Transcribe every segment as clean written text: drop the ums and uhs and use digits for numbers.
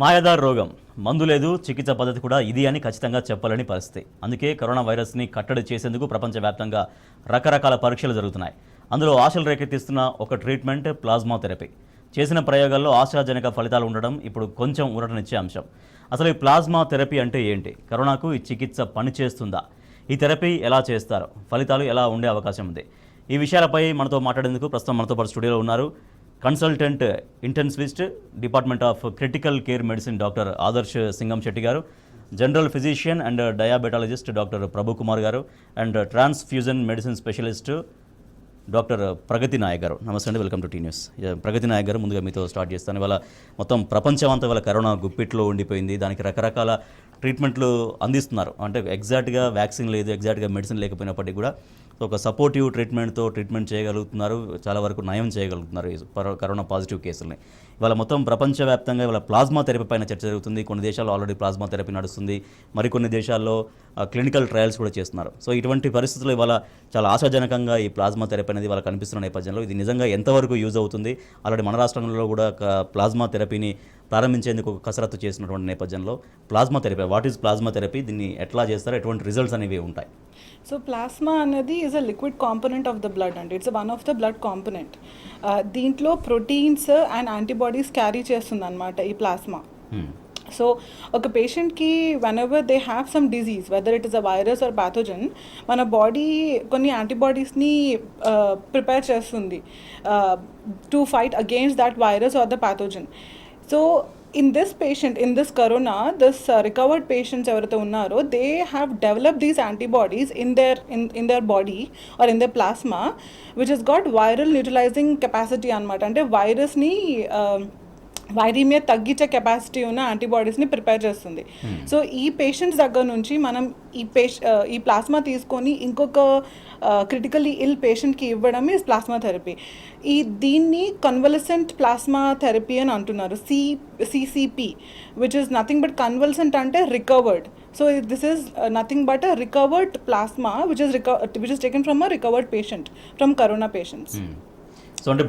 మాయాదార్ రోగం మందు లేదు, చికిత్స పద్ధతి కూడా ఇది అని ఖచ్చితంగా చెప్పాలని పరిస్థితి. అందుకే కరోనా వైరస్ని కట్టడి చేసేందుకు ప్రపంచవ్యాప్తంగా రకరకాల పరీక్షలు జరుగుతున్నాయి. అందులో ఆశలు రేకెత్తిస్తున్న ఒక ట్రీట్మెంట్ ప్లాస్మా థెరపీ. చేసిన ప్రయోగాల్లో ఆశాజనక ఫలితాలు ఉండడం ఇప్పుడు కొంచెం ఊరటనిచ్చే అంశం. అసలు ఈ ప్లాస్మా థెరపీ అంటే ఏంటి? కరోనాకు ఈ చికిత్స పనిచేస్తుందా? ఈ థెరపీ ఎలా చేస్తారు? ఫలితాలు ఎలా ఉండే అవకాశం ఉంది? ఈ విషయాలపై మనతో మాట్లాడేందుకు ప్రస్తుతం మనతో పాటు స్టూడియోలో ఉన్నారు consultant intensivist, department of critical care medicine doctor Adarsh Singam Shetty గారు, general physician and diabetologist doctor Prabhu Kumar గారు, and transfusion medicine specialist doctor Pragati Nayak గారు. నమస్తే అండి, welcome to T News. Pragati Nayak గారు, ముందుగా మీతో స్టార్ట్ చేస్తాను. ఇవాళ మొత్తం ప్రపంచం అంతా ఇవాళ కరోనా గుప్పిట్లో ఉండిపోయింది. దానికి రకరకాల ట్రీట్మెంట్లు అందిస్తున్నారు. అంటే ఎగ్జాక్ట్గా వ్యాక్సిన్ లేదు, ఎగ్జాక్ట్గా మెడిసిన్ లేకపోయినప్పటికీ కూడా ఒక సపోర్టివ్ ట్రీట్మెంట్తో ట్రీట్మెంట్ చేయగలుగుతున్నారు, చాలా వరకు నయం చేయగలుగుతున్నారు ఈ కరోనా పాజిటివ్ కేసుల్ని. ఇవాళ మొత్తం ప్రపంచవ్యాప్తంగా ఇవాళ ప్లాస్మా థెరపీ పైన చర్చ జరుగుతుంది. కొన్ని దేశాల్లో ఆల్రెడీ ప్లాస్మా థెరపీ నడుస్తుంది, మరికొన్ని దేశాల్లో క్లినికల్ ట్రయల్స్ కూడా చేస్తున్నారు. సో ఇటువంటి పరిస్థితుల్లో ఇవాళ చాలా ఆశాజనకంగా ఈ ప్లాస్మా థెరపీ అనేది ఇవాళ కనిపిస్తున్న నేపథ్యంలో ఇది నిజంగా ఎంతవరకు యూజ్ అవుతుంది? ఆల్రెడీ మన రాష్ట్రంలో కూడా ప్లాస్మా థెరపీని ప్రారంభించేందుకు ఒక కసరత్తు చేసినటువంటి నేపథ్యంలో plasma therapy, what is plasma therapy, దీన్ని ఎట్లా చేస్తారు, ఎటువంటి రిజల్ట్స్ అనేవి ఉంటాయి? సో ప్లాస్మా అనేది is a liquid component of the blood అండి. It's one of the blood component. దీంట్లో ప్రోటీన్స్ అండ్ యాంటీబాడీస్ క్యారీ చేస్తుంది అనమాట ఈ ప్లాస్మా. సో ఒక పేషెంట్కి whenever they have some disease, whether it is a virus or pathogen, మన body కొన్ని యాంటీబాడీస్ని ప్రిపేర్ చేస్తుంది to fight against that virus are the pathogen. So in this patient, in this corona, this recovered patients ఎవరైతే ఉన్నారో, they have developed these antibodies in their body or in their plasma, which has got viral neutralizing capacity అన్నమాట. అంటే వైరస్ని వైరీమియా తగ్గించే capacity ఉన్న యాంటీబాడీస్ని prepare చేస్తుంది. So ఈ patients దగ్గర నుంచి మనం ఈ ప్లాస్మా తీసుకొని ఇంకొక క్రిటికల్లీ ఇల్ పేషెంట్కి ఇవ్వడం ఈజ్ ప్లాస్మా థెరపీ. దీన్ని కన్వల్సెంట్ ప్లాస్మా థెరపీ అని అంటున్నారు, CCP, which is nothing but convalescent అంటే recovered. So this is nothing but a recovered plasma which is taken from a recovered patient from corona patients. So అంటే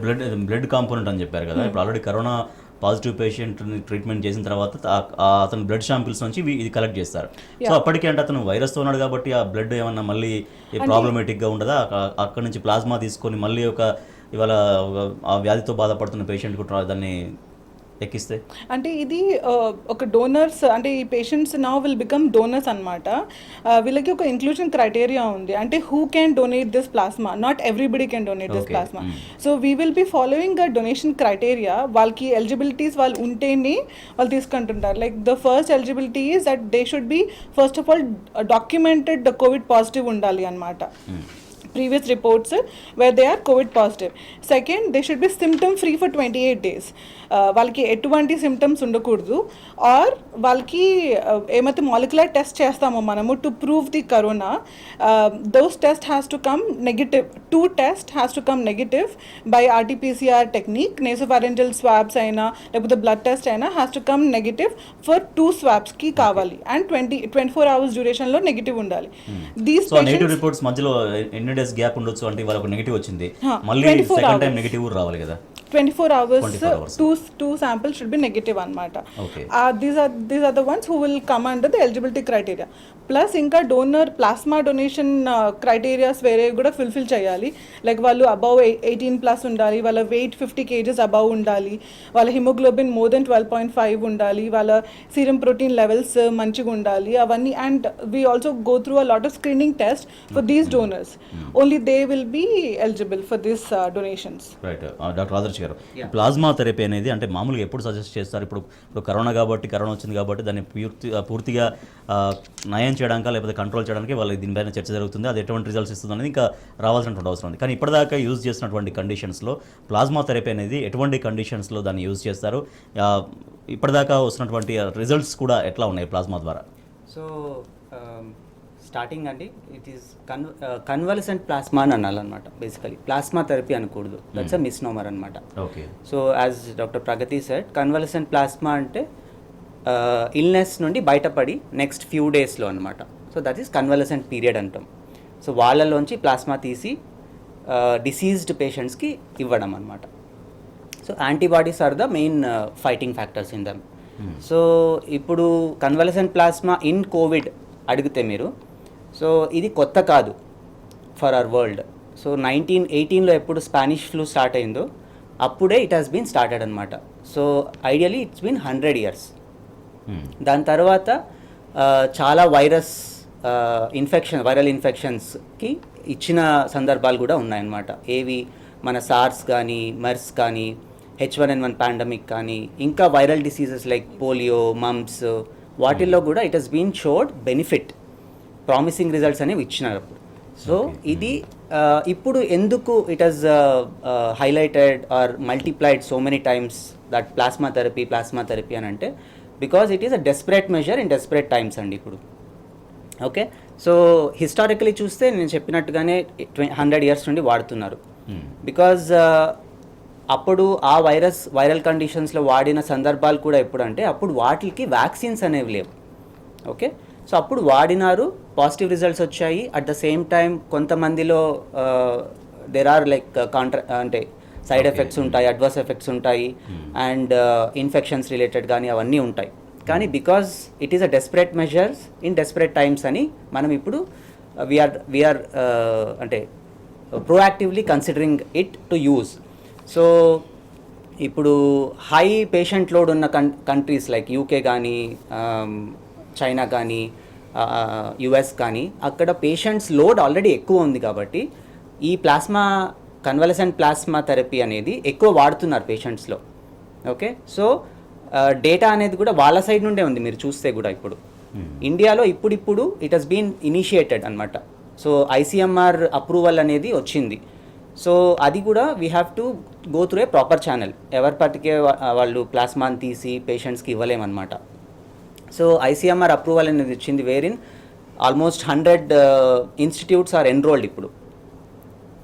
blood component అని చెప్పారు కదా, ఇప్పుడు already corona positive పేషెంట్ని treatment చేసిన తర్వాత అతను బ్లడ్ శాంపిల్స్ నుంచి ఇది కలెక్ట్ చేస్తారు. సో అప్పటికే అంటే అతను వైరస్తో ఉన్నాడు కాబట్టి ఆ బ్లడ్ ఏమన్నా మళ్ళీ ప్రాబ్లమేటిక్గా ఉండదా? అక్కడ నుంచి ప్లాస్మా తీసుకొని మళ్ళీ ఇవాళ ఆ వ్యాధితో బాధపడుతున్న పేషెంట్కు దాన్ని ఎక్కిస్తే అంటే ఇది ఒక డోనర్స్, అంటే ఈ patients now will become donors అనమాట. వీళ్ళకి ఒక ఇంక్లూజన్ క్రైటీరియా ఉంది, అంటే who can donate this plasma, not everybody can donate this plasma. So we will be following a donation criteria. వాళ్ళకి ఎలిజిబిలిటీస్ వాళ్ళు ఉంటేనే వాళ్ళు తీసుకుంటుంటారు. Like the first eligibility is that they should be first of all documented COVID positive ఉండాలి అనమాట. Previous reports where they are COVID positive. Second, they should be symptom free for 28 days. వాళ్ళకి ఎటువంటి symptoms ఉండకూడదు. Are వాళ్ళకి ఏమైతే molecular test చేస్తామో మనము to prove the corona, those test has to come negative. 2 test has to come negative by RTPCR technique. Nasopharyngeal swabs అయినా లేకపోతే blood test అయినా has to come negative for 2 స్వాబ్స్కి కావాలి. అండ్ 24 hours డ్యూరేషన్లో negative ఉండాలి. These reports మధ్యలో ఎన్ని days gap ఉండొచ్చు? అంటే వాళ్ళకి నెగిటివ్ వచ్చింది, మళ్ళీ సెకండ్ టైం నెగిటివ్ రావాలి కదా. 24 hours, two samples should be negative anamata. These are the ones who will come under the eligibility criteria. Plus inka donor plasma donation criteria వేరే కూడా ఫుల్ఫిల్ చేయాలి. లైక్ వాళ్ళు అబౌవ్ 18 ప్లస్ ఉండాలి, వాళ్ళ wait 50 kgs above ఉండాలి, వాళ్ళ haemoglobin more than 12.5 ఉండాలి, వాళ్ళ సీరం ప్రోటీన్ లెవెల్స్ మంచిగా ఉండాలి, అవన్నీ. And we also go through a lot of screening test for these donors. Only they will be eligible for this donations. Right. Doctor Adarsh garu, plasma therapy అనేది అంటే మామూలుగా ఎప్పుడు suggest చేస్తారు? ఇప్పుడు కరోనా వచ్చింది కాబట్టి దాన్ని పూర్తిగా నయం చేయడానికి లేకపోతే కంట్రోల్ చేయడానికి వాళ్ళకి దీనిపైన చర్చ జరుగుతుంది. అది ఎటువంటి రిజల్ట్స్ ఇస్తుంది అనేది ఇంకా రావాల్సినటువంటి అవసరం ఉంది. కానీ ఇప్పటిదాకా యూజ్ చేసినటువంటి కండిషన్స్లో ప్లాస్మా థెరపీ అనేది ఎటువంటి కండిషన్స్లో దాన్ని యూజ్ చేస్తారు? ఇప్పటిదాకా వస్తున్నటువంటి రిజల్ట్స్ కూడా ఎట్లా ఉన్నాయి ప్లాస్మా ద్వారా? సో స్టార్టింగ్ అండి, ఇట్ ఈస్ కన్వల్సెంట్ ప్లాస్మా అని అనాలన్నమాట. బేసికలీ ప్లాస్మా థెరపీ అనకూడదు, దట్స్ అ మిస్నోమర్ అనమాట. ఓకే. సో యాజ్ డాక్టర్ ప్రగతి సెడ్, కన్వల్సెంట్ ప్లాస్మా అంటే ఇల్నెస్ నుండి బయటపడి నెక్స్ట్ ఫ్యూ డేస్లో అనమాట. So that is convalescent period అంటాం. సో వాళ్ళలోంచి ప్లాస్మా తీసి డిసీజ్డ్ పేషెంట్స్కి ఇవ్వడం అనమాట. So antibodies are the main fighting factors in them. So ఇప్పుడు కన్వలసెంట్ ప్లాస్మా ఇన్ కోవిడ్ అడిగితే మీరు, సో ఇది కొత్త కాదు ఫర్ అవర్ వరల్డ్. సో 1918లో ఎప్పుడు స్పానిష్ ఫ్లూ స్టార్ట్ అయిందో అప్పుడే ఇట్ హాస్ బీన్ స్టార్టెడ్ అనమాట. So ideally it's been 100 years. దాని తర్వాత చాలా వైరల్ ఇన్ఫెక్షన్స్కి ఇచ్చిన సందర్భాలు కూడా ఉన్నాయన్నమాట. ఏవి మన సార్స్ కానీ, మెర్స్ కానీ, H1N1 పాండమిక్ కానీ, ఇంకా viral diseases like polio, mumps, వాటిల్లో కూడా it has been showed benefit, promising results అనేవి ఇచ్చినారు. సో ఇది ఇప్పుడు ఎందుకు it has highlighted or multiplied so many times that plasma therapy అని అంటే, because it is a desperate measure in desperate times అండి ఇప్పుడు. ఓకే, సో హిస్టారికలీ చూస్తే నేను చెప్పినట్టుగానే 100 years నుండి వాడుతున్నారు. బికాజ్ అప్పుడు ఆ వైరల్ కండిషన్స్లో వాడిన సందర్భాలు కూడా ఎప్పుడంటే అప్పుడు వాటికి వ్యాక్సిన్స్ అనేవి లేవు. ఓకే, సో అప్పుడు వాడినారు, పాజిటివ్ రిజల్ట్స్ వచ్చాయి. అట్ ద సేమ్ టైం కొంతమందిలో దెర్ ఆర్ లైక్ అంటే సైడ్ ఎఫెక్ట్స్ ఉంటాయి, అడ్వర్స్ ఎఫెక్ట్స్ ఉంటాయి, అండ్ ఇన్ఫెక్షన్స్ రిలేటెడ్ కానీ అవన్నీ ఉంటాయి. కానీ because it is a desperate measures in desperate times అని మనం ఇప్పుడు వీఆర్ అంటే proactively considering it to use. So ఇప్పుడు హై పేషెంట్ లోడ్ ఉన్న కంట్రీస్ లైక్ యూకే కానీ, చైనా కానీ, యుఎస్ కానీ, అక్కడ పేషెంట్స్ లోడ్ ఆల్రెడీ ఎక్కువ ఉంది కాబట్టి ఈ కన్వలసెంట్ ప్లాస్మా థెరపీ అనేది ఎక్కువ వాడుతున్నారు పేషెంట్స్లో. ఓకే, సో డేటా అనేది కూడా వాళ్ళ సైడ్ నుండే ఉంది. మీరు చూస్తే కూడా ఇప్పుడు ఇండియాలో ఇప్పుడు ఇట్ హస్ బీన్ ఇనిషియేటెడ్ అనమాట. సో ICMR అప్రూవల్ అనేది వచ్చింది. సో అది కూడా we have to go through a proper channel. ఎవరి పట్టికే వాళ్ళు ప్లాస్మాని తీసి పేషెంట్స్కి ఇవ్వలేమన్నమాట. సో ICMR అప్రూవల్ అనేది వచ్చింది, wherein almost 100 institutes are enrolled ఇప్పుడు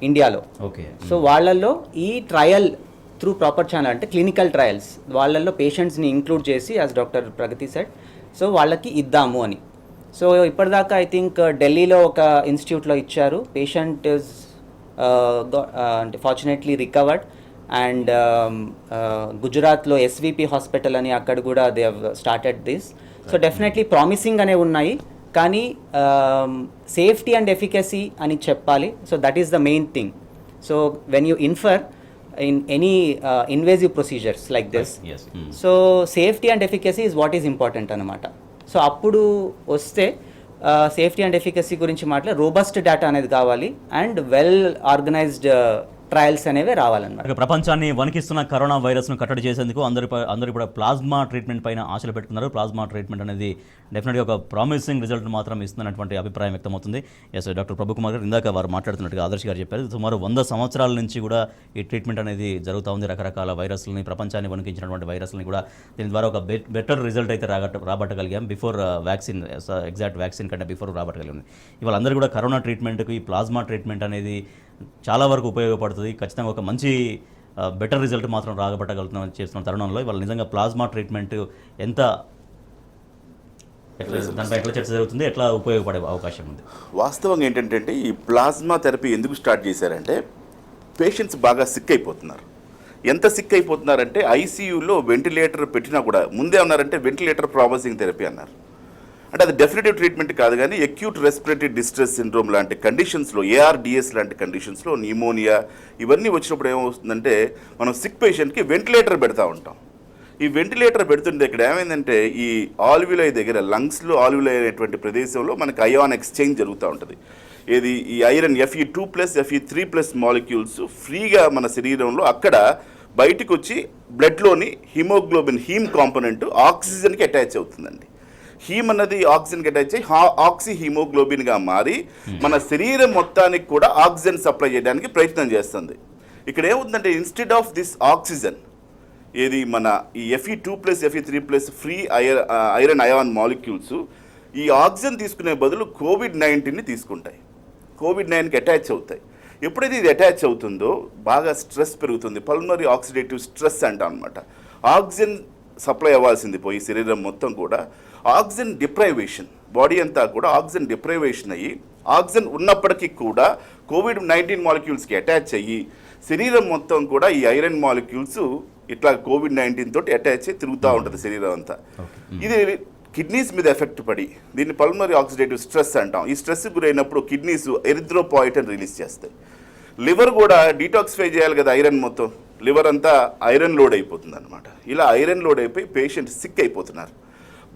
ఇండియాలో. ఓకే, సో వాళ్ళల్లో ఈ ట్రయల్ త్రూ ప్రాపర్ ఛానల్ అంటే క్లినికల్ ట్రయల్స్ వాళ్ళల్లో పేషెంట్స్ని ఇంక్లూడ్ చేసి, యాజ్ డాక్టర్ ప్రగతి సెడ్, సో వాళ్ళకి ఇద్దాము అని. సో ఇప్పటిదాకా ఐ థింక్ ఢిల్లీలో ఒక ఇన్స్టిట్యూట్లో ఇచ్చారు. పేషెంట్ ఇస్ అంటే ఫార్చునేట్లీ రికవర్డ్. అండ్ గుజరాత్లో SVP హాస్పిటల్ అని అక్కడ కూడా they have started this. So definitely promising అనేవి ఉన్నాయి, కానీ సేఫ్టీ అండ్ ఎఫికసీ అని చెప్పాలి. So that is the main thing. So when you infer in any invasive procedures like this, yes. So safety and efficacy is what is important అన్నమాట. So అప్పుడు వస్తే safety and efficacy గురించి robust data అనేది కావాలి, and well organised trials అనేవి రావాలన్నమాట. ప్రపంచాన్ని వణికిస్తున్న corona వైరస్ను కట్టడి చేసేందుకు అందరూ కూడా ప్లాస్మా ట్రీట్మెంట్ పైన ఆశలు పెట్టుకున్నారు. ప్లాస్మా ట్రీట్మెంట్ అనేది డెఫినెట్గా ఒక ప్రామిసింగ్ రిజల్ట్ మాత్రం ఇస్తున్నటువంటి అభిప్రాయం వ్యక్తమవుతుంది. ఎస్, డాక్టర్ ప్రభుకుమార్ గారు ఇందాక వారు మాట్లాడుతున్నట్టుగా ఆదర్శ్ గారు చెప్పారు, సుమారు 100 సంవత్సరాల నుంచి కూడా ఈ ట్రీట్మెంట్ అనేది జరుగుతూ ఉంది. రకరకాల వైరస్లని, ప్రపంచాన్ని వణికించినటువంటి వైరస్లని కూడా దీని ద్వారా ఒక బెటర్ రిజల్ట్ అయితే రాబట్టగలిగాం. బిఫోర్ వ్యాక్సిన్, ఎగ్జాక్ట్ వ్యాక్సిన్ కంటే బిఫోర్ రాబట్టగలిగాం. ఇవాళ అందరూ కూడా కరోనా ట్రీట్మెంట్కి ఈ ప్లాస్మా ట్రీట్మెంట్ అనేది చాలా వరకు ఉపయోగపడుతుంది. ఖచ్చితంగా ఒక మంచి బెటర్ రిజల్ట్ మాత్రం రాబట్టగలుగుతున్నాం చేస్తున్న తరుణంలో ఇవాళ నిజంగా ప్లాస్మా ట్రీట్మెంట్ దానిపై ఎట్లా చర్చ జరుగుతుంది, ఎట్లా ఉపయోగపడే అవకాశం ఉంది? వాస్తవంగా ఏంటంటే ఈ ప్లాస్మా థెరపీ ఎందుకు స్టార్ట్ చేశారంటే, పేషెంట్స్ బాగా సిక్ అయిపోతున్నారు. ఎంత సిక్ అయిపోతున్నారంటే ICUలో వెంటిలేటర్ పెట్టినా కూడా ముందే ఉన్నారంటే వెంటిలేటర్ ప్రామిసింగ్ థెరపీ అన్నారు. అంటే అది డెఫినెటివ్ ట్రీట్మెంట్ కాదు, కానీ అక్యూట్ రెస్పిరేటరీ డిస్ట్రెస్ సిండ్రోమ్ లాంటి కండిషన్స్లో, ARDS లాంటి కండిషన్స్లో, న్యూమోనియా ఇవన్నీ వచ్చినప్పుడు ఏమవుతుందంటే మనం సిక్ పేషెంట్కి వెంటిలేటర్ పెడతా ఉంటాం. ఈ వెంటిలేటర్ పెడుతుంటే ఇక్కడ ఏమైందంటే ఈ ఆల్విలై దగ్గర, లంగ్స్లో ఆల్విలై అనేటువంటి ప్రదేశంలో మనకి అయాన్ ఎక్స్చేంజ్ జరుగుతూ ఉంటుంది. ఏది ఈ ఐరన్ Fe2+, Fe3+ మాలిక్యూల్స్ ఫ్రీగా మన శరీరంలో అక్కడ బయటకు వచ్చి బ్లడ్లోని హిమోగ్లోబిన్, హీమ్ కాంపోనెంట్ ఆక్సిజన్కి అటాచ్ అవుతుందండి. హీమ్ అన్నది ఆక్సిజన్కి అటాచ్ అయ్యి ఆక్సి హీమోగ్లోబిన్గా మారి మన శరీరం మొత్తానికి కూడా ఆక్సిజన్ సప్లై చేయడానికి ప్రయత్నం చేస్తుంది. ఇక్కడ ఏమవుతుందంటే ఇన్స్టెడ్ ఆఫ్ దిస్ ఆక్సిజన్, ఏది మన ఈ Fe2+, Fe3+ free iron ion molecules ఈ ఆక్సిజన్ తీసుకునే బదులు COVID-19ని తీసుకుంటాయి, COVID-19కి అటాచ్ అవుతాయి. ఎప్పుడైతే ఇది అటాచ్ అవుతుందో బాగా స్ట్రెస్ పెరుగుతుంది, పల్మనరీ ఆక్సిడేటివ్ స్ట్రెస్ అంటాం అనమాట. ఆక్సిజన్ సప్లై అవ్వాల్సింది పోయి శరీరం మొత్తం కూడా ఆక్సిజన్ డిప్రైవేషన్, బాడీ అంతా కూడా ఆక్సిజన్ డిప్రైవేషన్ అయ్యి, ఆక్సిజన్ ఉన్నప్పటికీ కూడా COVID-19 మాలిక్యూల్స్కి అటాచ్ అయ్యి శరీరం మొత్తం కూడా ఈ ఐరన్ మాలిక్యూల్స్ ఇట్లా COVID-19 తోటి అటాచ్ అయ్యి తిరుగుతూ ఉంటుంది శరీరం అంతా. ఇది కిడ్నీస్ మీద ఎఫెక్ట్ పడి దీన్ని పల్మనరీ ఆక్సిడేటివ్ స్ట్రెస్ అంటాం. ఈ స్ట్రెస్ గురైనప్పుడు కిడ్నీస్ ఎరిథ్రోపాయిటిన్ రిలీజ్ చేస్తాయి. లివర్ కూడా డీటాక్సిఫై చేయాలి కదా, ఐరన్ మొత్తం లివర్ అంతా ఐరన్ లోడ్ అయిపోతుంది అనమాట. ఇలా ఐరన్ లోడ్ అయిపోయి పేషెంట్ సిక్ అయిపోతున్నారు.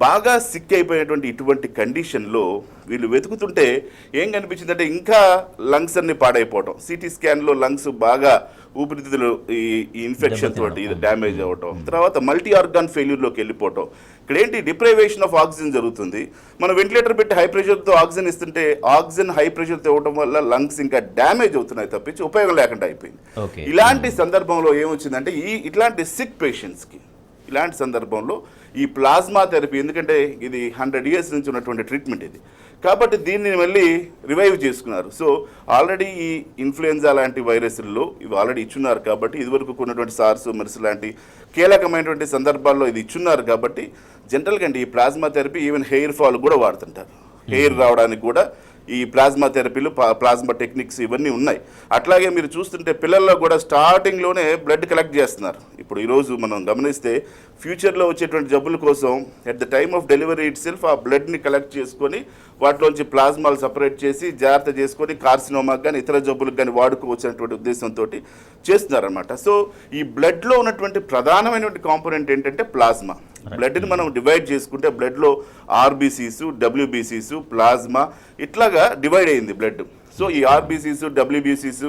బాగా సిక్ అయిపోయినటువంటి ఇటువంటి కండిషన్లో వీళ్ళు వెతుకుతుంటే ఏం కనిపించిందంటే ఇంకా లంగ్స్ అన్ని పాడైపోవటం. సిటీ స్కాన్లో లంగ్స్ బాగా ఊపిరితిత్తులు ఈ ఇన్ఫెక్షన్ తోటి ఇది డ్యామేజ్ అవ్వటం, తర్వాత మల్టీ ఆర్గాన్ ఫెయిల్యూర్లోకి వెళ్ళిపోవటం. ఇక్కడ ఏంటి డిప్రైవేషన్ ఆఫ్ ఆక్సిజన్ జరుగుతుంది. మనం వెంటిలేటర్ పెట్టి హై ప్రెషర్తో ఆక్సిజన్ ఇస్తుంటే ఆక్సిజన్ హై ప్రెషర్తో ఇవ్వడం వల్ల లంగ్స్ ఇంకా డ్యామేజ్ అవుతున్నాయి తప్పించి ఉపయోగం లేకుండా అయిపోయింది. ఇలాంటి సందర్భంలో ఏమొచ్చిందంటే ఇట్లాంటి సిక్ పేషెంట్స్కి ఇలాంటి సందర్భంలో ఈ ప్లాస్మా థెరపీ, ఎందుకంటే ఇది 100 years నుంచి ఉన్నటువంటి ట్రీట్మెంట్ ఇది కాబట్టి దీన్ని మళ్ళీ రివైవ్ చేసుకున్నారు. సో ఆల్రెడీ ఈ ఇన్ఫ్లుయెన్జా లాంటి వైరస్ల్లో ఇవి ఆల్రెడీ ఇచ్చున్నారు కాబట్టి ఇదివరకు ఉన్నటువంటి సార్స్ మెర్స్ లాంటి కీలకమైనటువంటి సందర్భాల్లో ఇది ఇచ్చున్నారు కాబట్టి జనరల్గా అండి ఈ plasma therapy even hair fall కూడా వాడుతుంటారు. హెయిర్ రావడానికి కూడా ఈ ప్లాస్మా థెరపీలు ప్లాస్మా టెక్నిక్స్ ఇవన్నీ ఉన్నాయి. అట్లాగే మీరు చూస్తుంటే పిల్లల్లో కూడా స్టార్టింగ్లోనే బ్లడ్ కలెక్ట్ చేస్తున్నారు. ఇప్పుడు ఈరోజు మనం గమనిస్తే ఫ్యూచర్లో వచ్చేటువంటి జబ్బుల కోసం at the time of delivery it self ఆ బ్లడ్ని కలెక్ట్ చేసుకొని వాటిలోంచి ప్లాస్మాలు సపరేట్ చేసి జాగ్రత్త చేసుకొని కార్సినోమాకి కానీ ఇతర జబ్బులకు కానీ వాడుకోవచ్చినటువంటి ఉద్దేశంతో చేస్తున్నారనమాట. సో ఈ బ్లడ్లో ఉన్నటువంటి ప్రధానమైనటువంటి కాంపోనెంట్ ఏంటంటే ప్లాస్మా. బ్లడ్ని మనం డివైడ్ చేసుకుంటే బ్లడ్లో ఆర్బీసీస్, డబ్ల్యూబీసీస్, ప్లాస్మా ఇట్లాగా డివైడ్ అయింది బ్లడ్. సో ఈ ఆర్బీసీస్, డబ్ల్యూబీసీస్,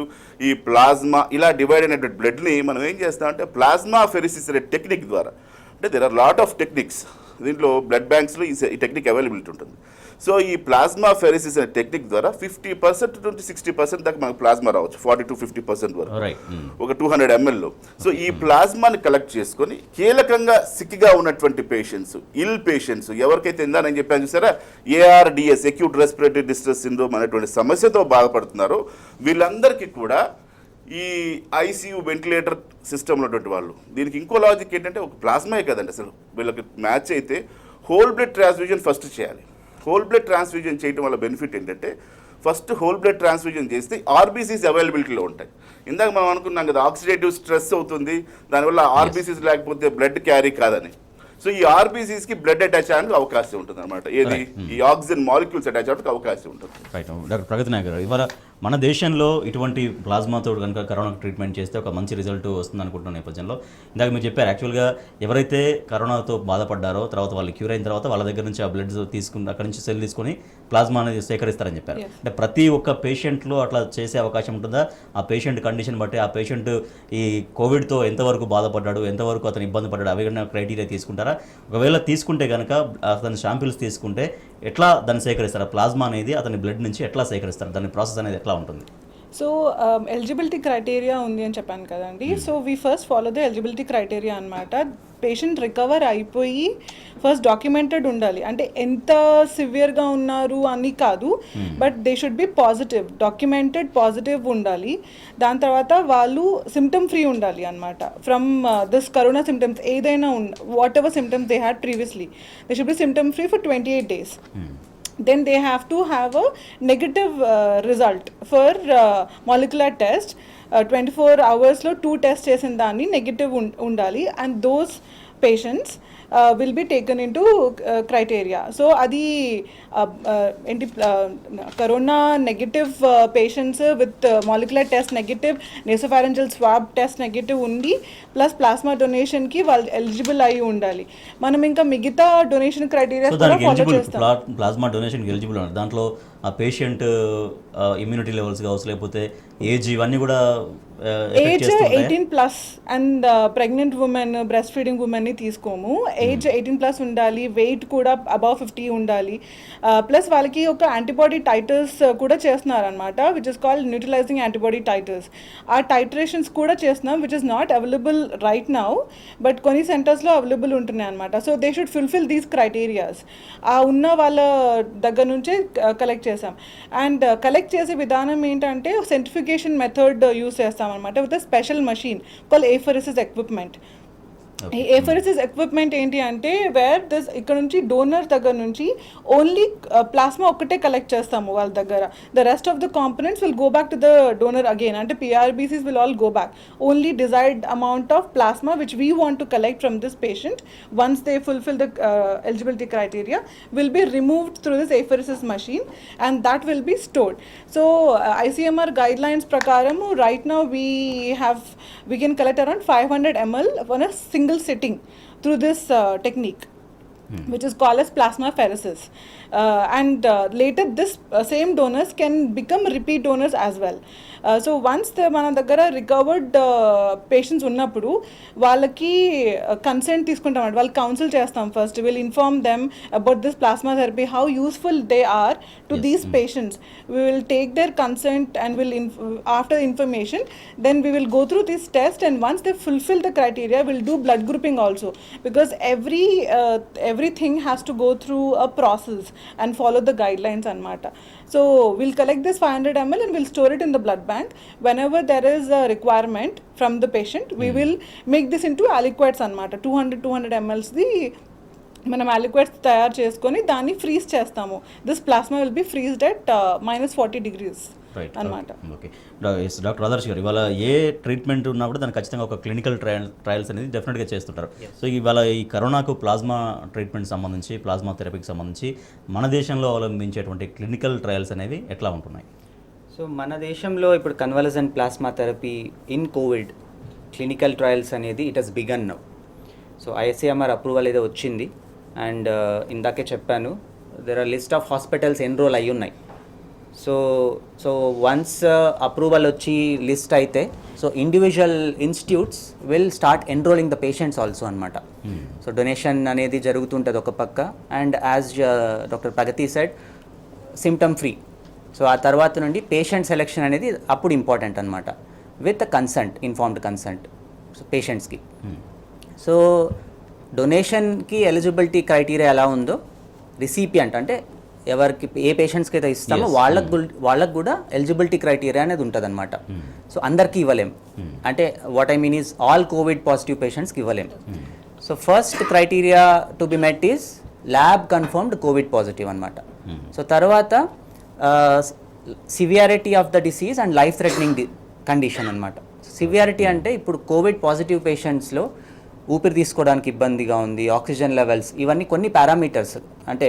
ఈ ప్లాస్మా ఇలా డివైడ్ అయినటువంటి బ్లడ్ని మనం ఏం చేస్తామంటే ప్లాస్మా ఫెరిసిస్ అనే టెక్నిక్ ద్వారా, అంటే there are lot of techniques, దీంట్లో బ్లడ్ బ్యాంక్స్లో ఈ టెక్నిక్ అవైలబిలిటీ ఉంటుంది. సో ఈ ప్లాస్మా ఫెరిసిస్ అనే టెక్నిక్ ద్వారా 50% నుండి 60% దాకా మనకు ప్లాస్మా రావచ్చు, 40 to 50% వరకు ఒక 200 mlలో. సో ఈ ప్లాస్మాని కలెక్ట్ చేసుకొని కీలకంగా సిక్గా ఉన్నటువంటి పేషెంట్స్, ఇల్ పేషెంట్స్ ఎవరికైతే ఇందానని చెప్పాను చూసారా ARDS acute respiratory distress syndrome అనేటువంటి సమస్యతో బాధపడుతున్నారో వీళ్ళందరికీ కూడా ఈ ICU వెంటిలేటర్ సిస్టమ్ ఉన్నటువంటి వాళ్ళు, దీనికి ఇంకో లాజిక్ ఏంటంటే ఒక ప్లాస్మాయే కదండి అసలు వీళ్ళకి మ్యాచ్ అయితే హోల్ బ్లడ్ ట్రాన్స్ఫ్యూజన్ ఫస్ట్ చేయాలి. హోల్ బ్లడ్ ట్రాన్స్ఫ్యూజన్ చేయడం వల్ల బెనిఫిట్ ఏంటంటే ఫస్ట్ హోల్ బ్లడ్ ట్రాన్స్ఫ్యూజన్ చేస్తే ఆర్బీసీస్ అవైలబిలిటీలో ఉంటాయి. ఇందాక మనం అనుకున్నాం కదా ఆక్సిడేటివ్ స్ట్రెస్ అవుతుంది, దానివల్ల ఆర్బీసీస్ లేకపోతే బ్లడ్ క్యారీ కాదని. సో ఈ ఆర్బీసీస్కి బ్లడ్ అటాచ్ అవ్వడానికి అవకాశం ఉంటుంది అనమాట. ఏది ఈ ఆక్సిజన్ మాలిక్యూల్స్ అటాచ్ అవ్వడానికి అవకాశం ఉంటుంది. రైట్. డాక్టర్ ప్రగతి నాయక్ గారు, ఇవాళ మన దేశంలో ఇటువంటి ప్లాస్మాతో కనుక కరోనా ట్రీట్మెంట్ చేస్తే ఒక మంచి రిజల్ట్ వస్తుంది అనుకుంటున్న నేపథ్యంలో ఇందాక మీరు చెప్పారు యాక్చువల్గా ఎవరైతే కరోనాతో బాధపడ్డారో తర్వాత వాళ్ళు క్యూర్ అయిన తర్వాత వాళ్ళ దగ్గర నుంచి ఆ బ్లడ్ తీసుకుని అక్కడ నుంచి సెల్ తీసుకొని ప్లాస్మా అనేది సేకరిస్తారని చెప్పారు. అంటే ప్రతి ఒక్క పేషెంట్లో అట్లా చేసే అవకాశం ఉంటుందా? ఆ పేషెంట్ కండిషన్ బట్టి ఆ పేషెంట్ ఈ కోవిడ్తో ఎంతవరకు బాధపడ్డాడు, ఎంతవరకు అతను ఇబ్బంది పడ్డాడు అవి కన్నా క్రైటీరియా తీసుకుంటారా? ఒకవేళ తీసుకుంటే కనుక అతని శాంపిల్స్ తీసుకుంటే ఎట్లా దాన్ని సేకరిస్తారు? ప్లాస్మా అనేది అతని బ్లడ్ నుంచి ఎట్లా సేకరిస్తారు? దాని ప్రాసెస్ అనేది ఎట్లా ఉంటుంది? సో ఎలిజిబిలిటీ క్రైటీరియా ఉంది అని చెప్పాను కదండి. So we first follow the eligibility criteria అనమాట. పేషెంట్ రికవర్ అయిపోయి ఫస్ట్ డాక్యుమెంటెడ్ ఉండాలి, అంటే ఎంత సివియర్గా ఉన్నారు అని కాదు, but they should B positive, documented positive ఉండాలి. దాని తర్వాత వాళ్ళు సిమ్టమ్ ఫ్రీ ఉండాలి అనమాట ఫ్రమ్ దిస్ కరోనా సిమ్టమ్స్. ఏదైనా what ever symptoms they had previously, they should B symptom free for 28 days. Then they have to have a negative result for molecular test. 24 hours lo 2 tests chesin danni negative undali, and those patients will be taken into criteria. So adi corona negative patients with molecular test negative, nasopharyngeal swab test negative undi plus plasma donation ki వాళ్ళు eligible అయి ఉండాలి. మనం ఇంకా మిగతా donation criteria కూడా follow చేస్తాం. Plasma డొనేషన్కి eligible ఉన్నారు దాంట్లో ఆ పేషెంట్ ఇమ్యూనిటీ లెవెల్స్ కావచ్చు, లేకపోతే ఏజ్, ఇవన్నీ కూడా age 18+ and pregnant women, breast feeding ఉమెన్ని తీసుకోము. ఏజ్ 18+ ఉండాలి, వెయిట్ కూడా అబవ్ 50 ఉండాలి. ప్లస్ వాళ్ళకి ఒక యాంటీబాడీ టైటర్స్ కూడా చేస్తున్నారు అనమాట, which is called neutralising antibody titres. ఆ టైట్రేషన్స్ కూడా చేస్తున్నాం, which is not available right now, but కొన్ని సెంటర్స్లో అవైలబుల్ ఉంటున్నాయి అనమాట. So they should fulfil these criterias. ఆ ఉన్న వాళ్ళ దగ్గర నుంచే కలెక్ట్ చేసాం. అండ్ కలెక్ట్ చేసే విధానం ఏంటంటే సెంట్రిఫికేషన్ మెథడ్ యూస్ చేస్తాం అనమాట, with a special machine call apheresis equipment. ఈ ఏఫెరసిస్ ఎక్విప్మెంట్ ఏంటి అంటే వేర్ దిస్ ఇక్కడ నుంచి డోనర్ దగ్గర నుంచి ఓన్లీ ప్లాస్మా ఒక్కటే కలెక్ట్ చేస్తాము వాళ్ళ దగ్గర. The rest of the components will go back to the donor again. అంటే PRBCs will all go back. Only desired amount of plasma which we want to collect from this patient once they fulfil the eligibility criteria will be removed through this apheresis machine and that will be stored. So ICMR guidelines prakaram right now we can collect around 500 ml on a single sitting through this technique, which is called as plasmapheresis. And later this same donors can become repeat donors as well. So once మన దగ్గర recovered patients ఉన్నప్పుడు వాళ్ళకి consent తీసుకుంటాం. వాళ్ళు counsel చేస్తాం. First will inform them about this plasma therapy, how useful they are to these patients. We will take their consent and will after information then we will go through this test, and once they fulfill the criteria we'll do blood grouping also, because everything has to go through a process and follow the guidelines anamata. So we'll collect this 500 ml and we'll store it in the blood bank. Whenever there is a requirement from the patient we will make this into aliquots anamata. 200 mls the మనం అలిక్విడ్స్ తయారు చేసుకొని దాన్ని freeze చేస్తాము. This plasma will be freezed at -40 degrees అనమాట. Okay doctor Adarsh గారు, ఇవాళ ఏ treatment ఉన్నా కూడా దానికి ఖచ్చితంగా ఒక క్లినికల్ ట్రయల్స్ అనేది డెఫినెట్గా చేస్తుంటారు. సో ఇవాళ ఈ కరోనాకు ప్లాస్మా ట్రీట్మెంట్ సంబంధించి, ప్లాస్మా థెరపీకి సంబంధించి మన దేశంలో అవలంబించేటువంటి క్లినికల్ ట్రయల్స్ అనేవి ఎట్లా ఉంటున్నాయి? సో మన దేశంలో ఇప్పుడు convalescent plasma therapy in COVID clinical trials అనేది it has began now. So ICMR approval ఏదో వచ్చింది. అండ్ ఇందాకే చెప్పాను, there are list of hospitals enrol అయ్యి ఉన్నాయి. సో వన్స్ అప్రూవల్ వచ్చి లిస్ట్ అయితే so individual institutes will start enrolling the patients also అనమాట. సో డొనేషన్ అనేది జరుగుతుంటుంది ఒక పక్క. And as doctor Pragathi said, symptom free. So ఆ తర్వాత నుండి పేషెంట్ సెలెక్షన్ అనేది అప్పుడు ఇంపార్టెంట్ అనమాట, విత్ కన్సెంట్, ఇన్ఫార్మ్డ్ కన్సెంట్ పేషెంట్స్కి. సో డొనేషన్కి ఎలిజిబిలిటీ క్రైటీరియా ఎలా ఉందో, రిసిపియంట్ అంటే ఎవరికి ఏ పేషెంట్స్కి అయితే ఇస్తామో వాళ్ళకు కూడా ఎలిజిబిలిటీ క్రైటీరియా అనేది ఉంటుంది అనమాట. సో అందరికీ ఇవ్వలేం. అంటే what I mean is all Covid positive పేషెంట్స్కి ఇవ్వలేం. So first criteria to be met is lab confirmed Covid positive అనమాట. సో తర్వాత severity of the disease and life threatening condition అనమాట. సివియారిటీ అంటే ఇప్పుడు కోవిడ్ పాజిటివ్ పేషెంట్స్లో ఊపిరి తీసుకోవడానికి ఇబ్బందిగా ఉంది, ఆక్సిజన్ లెవెల్స్, ఇవన్నీ కొన్ని పారామీటర్స్ అంటే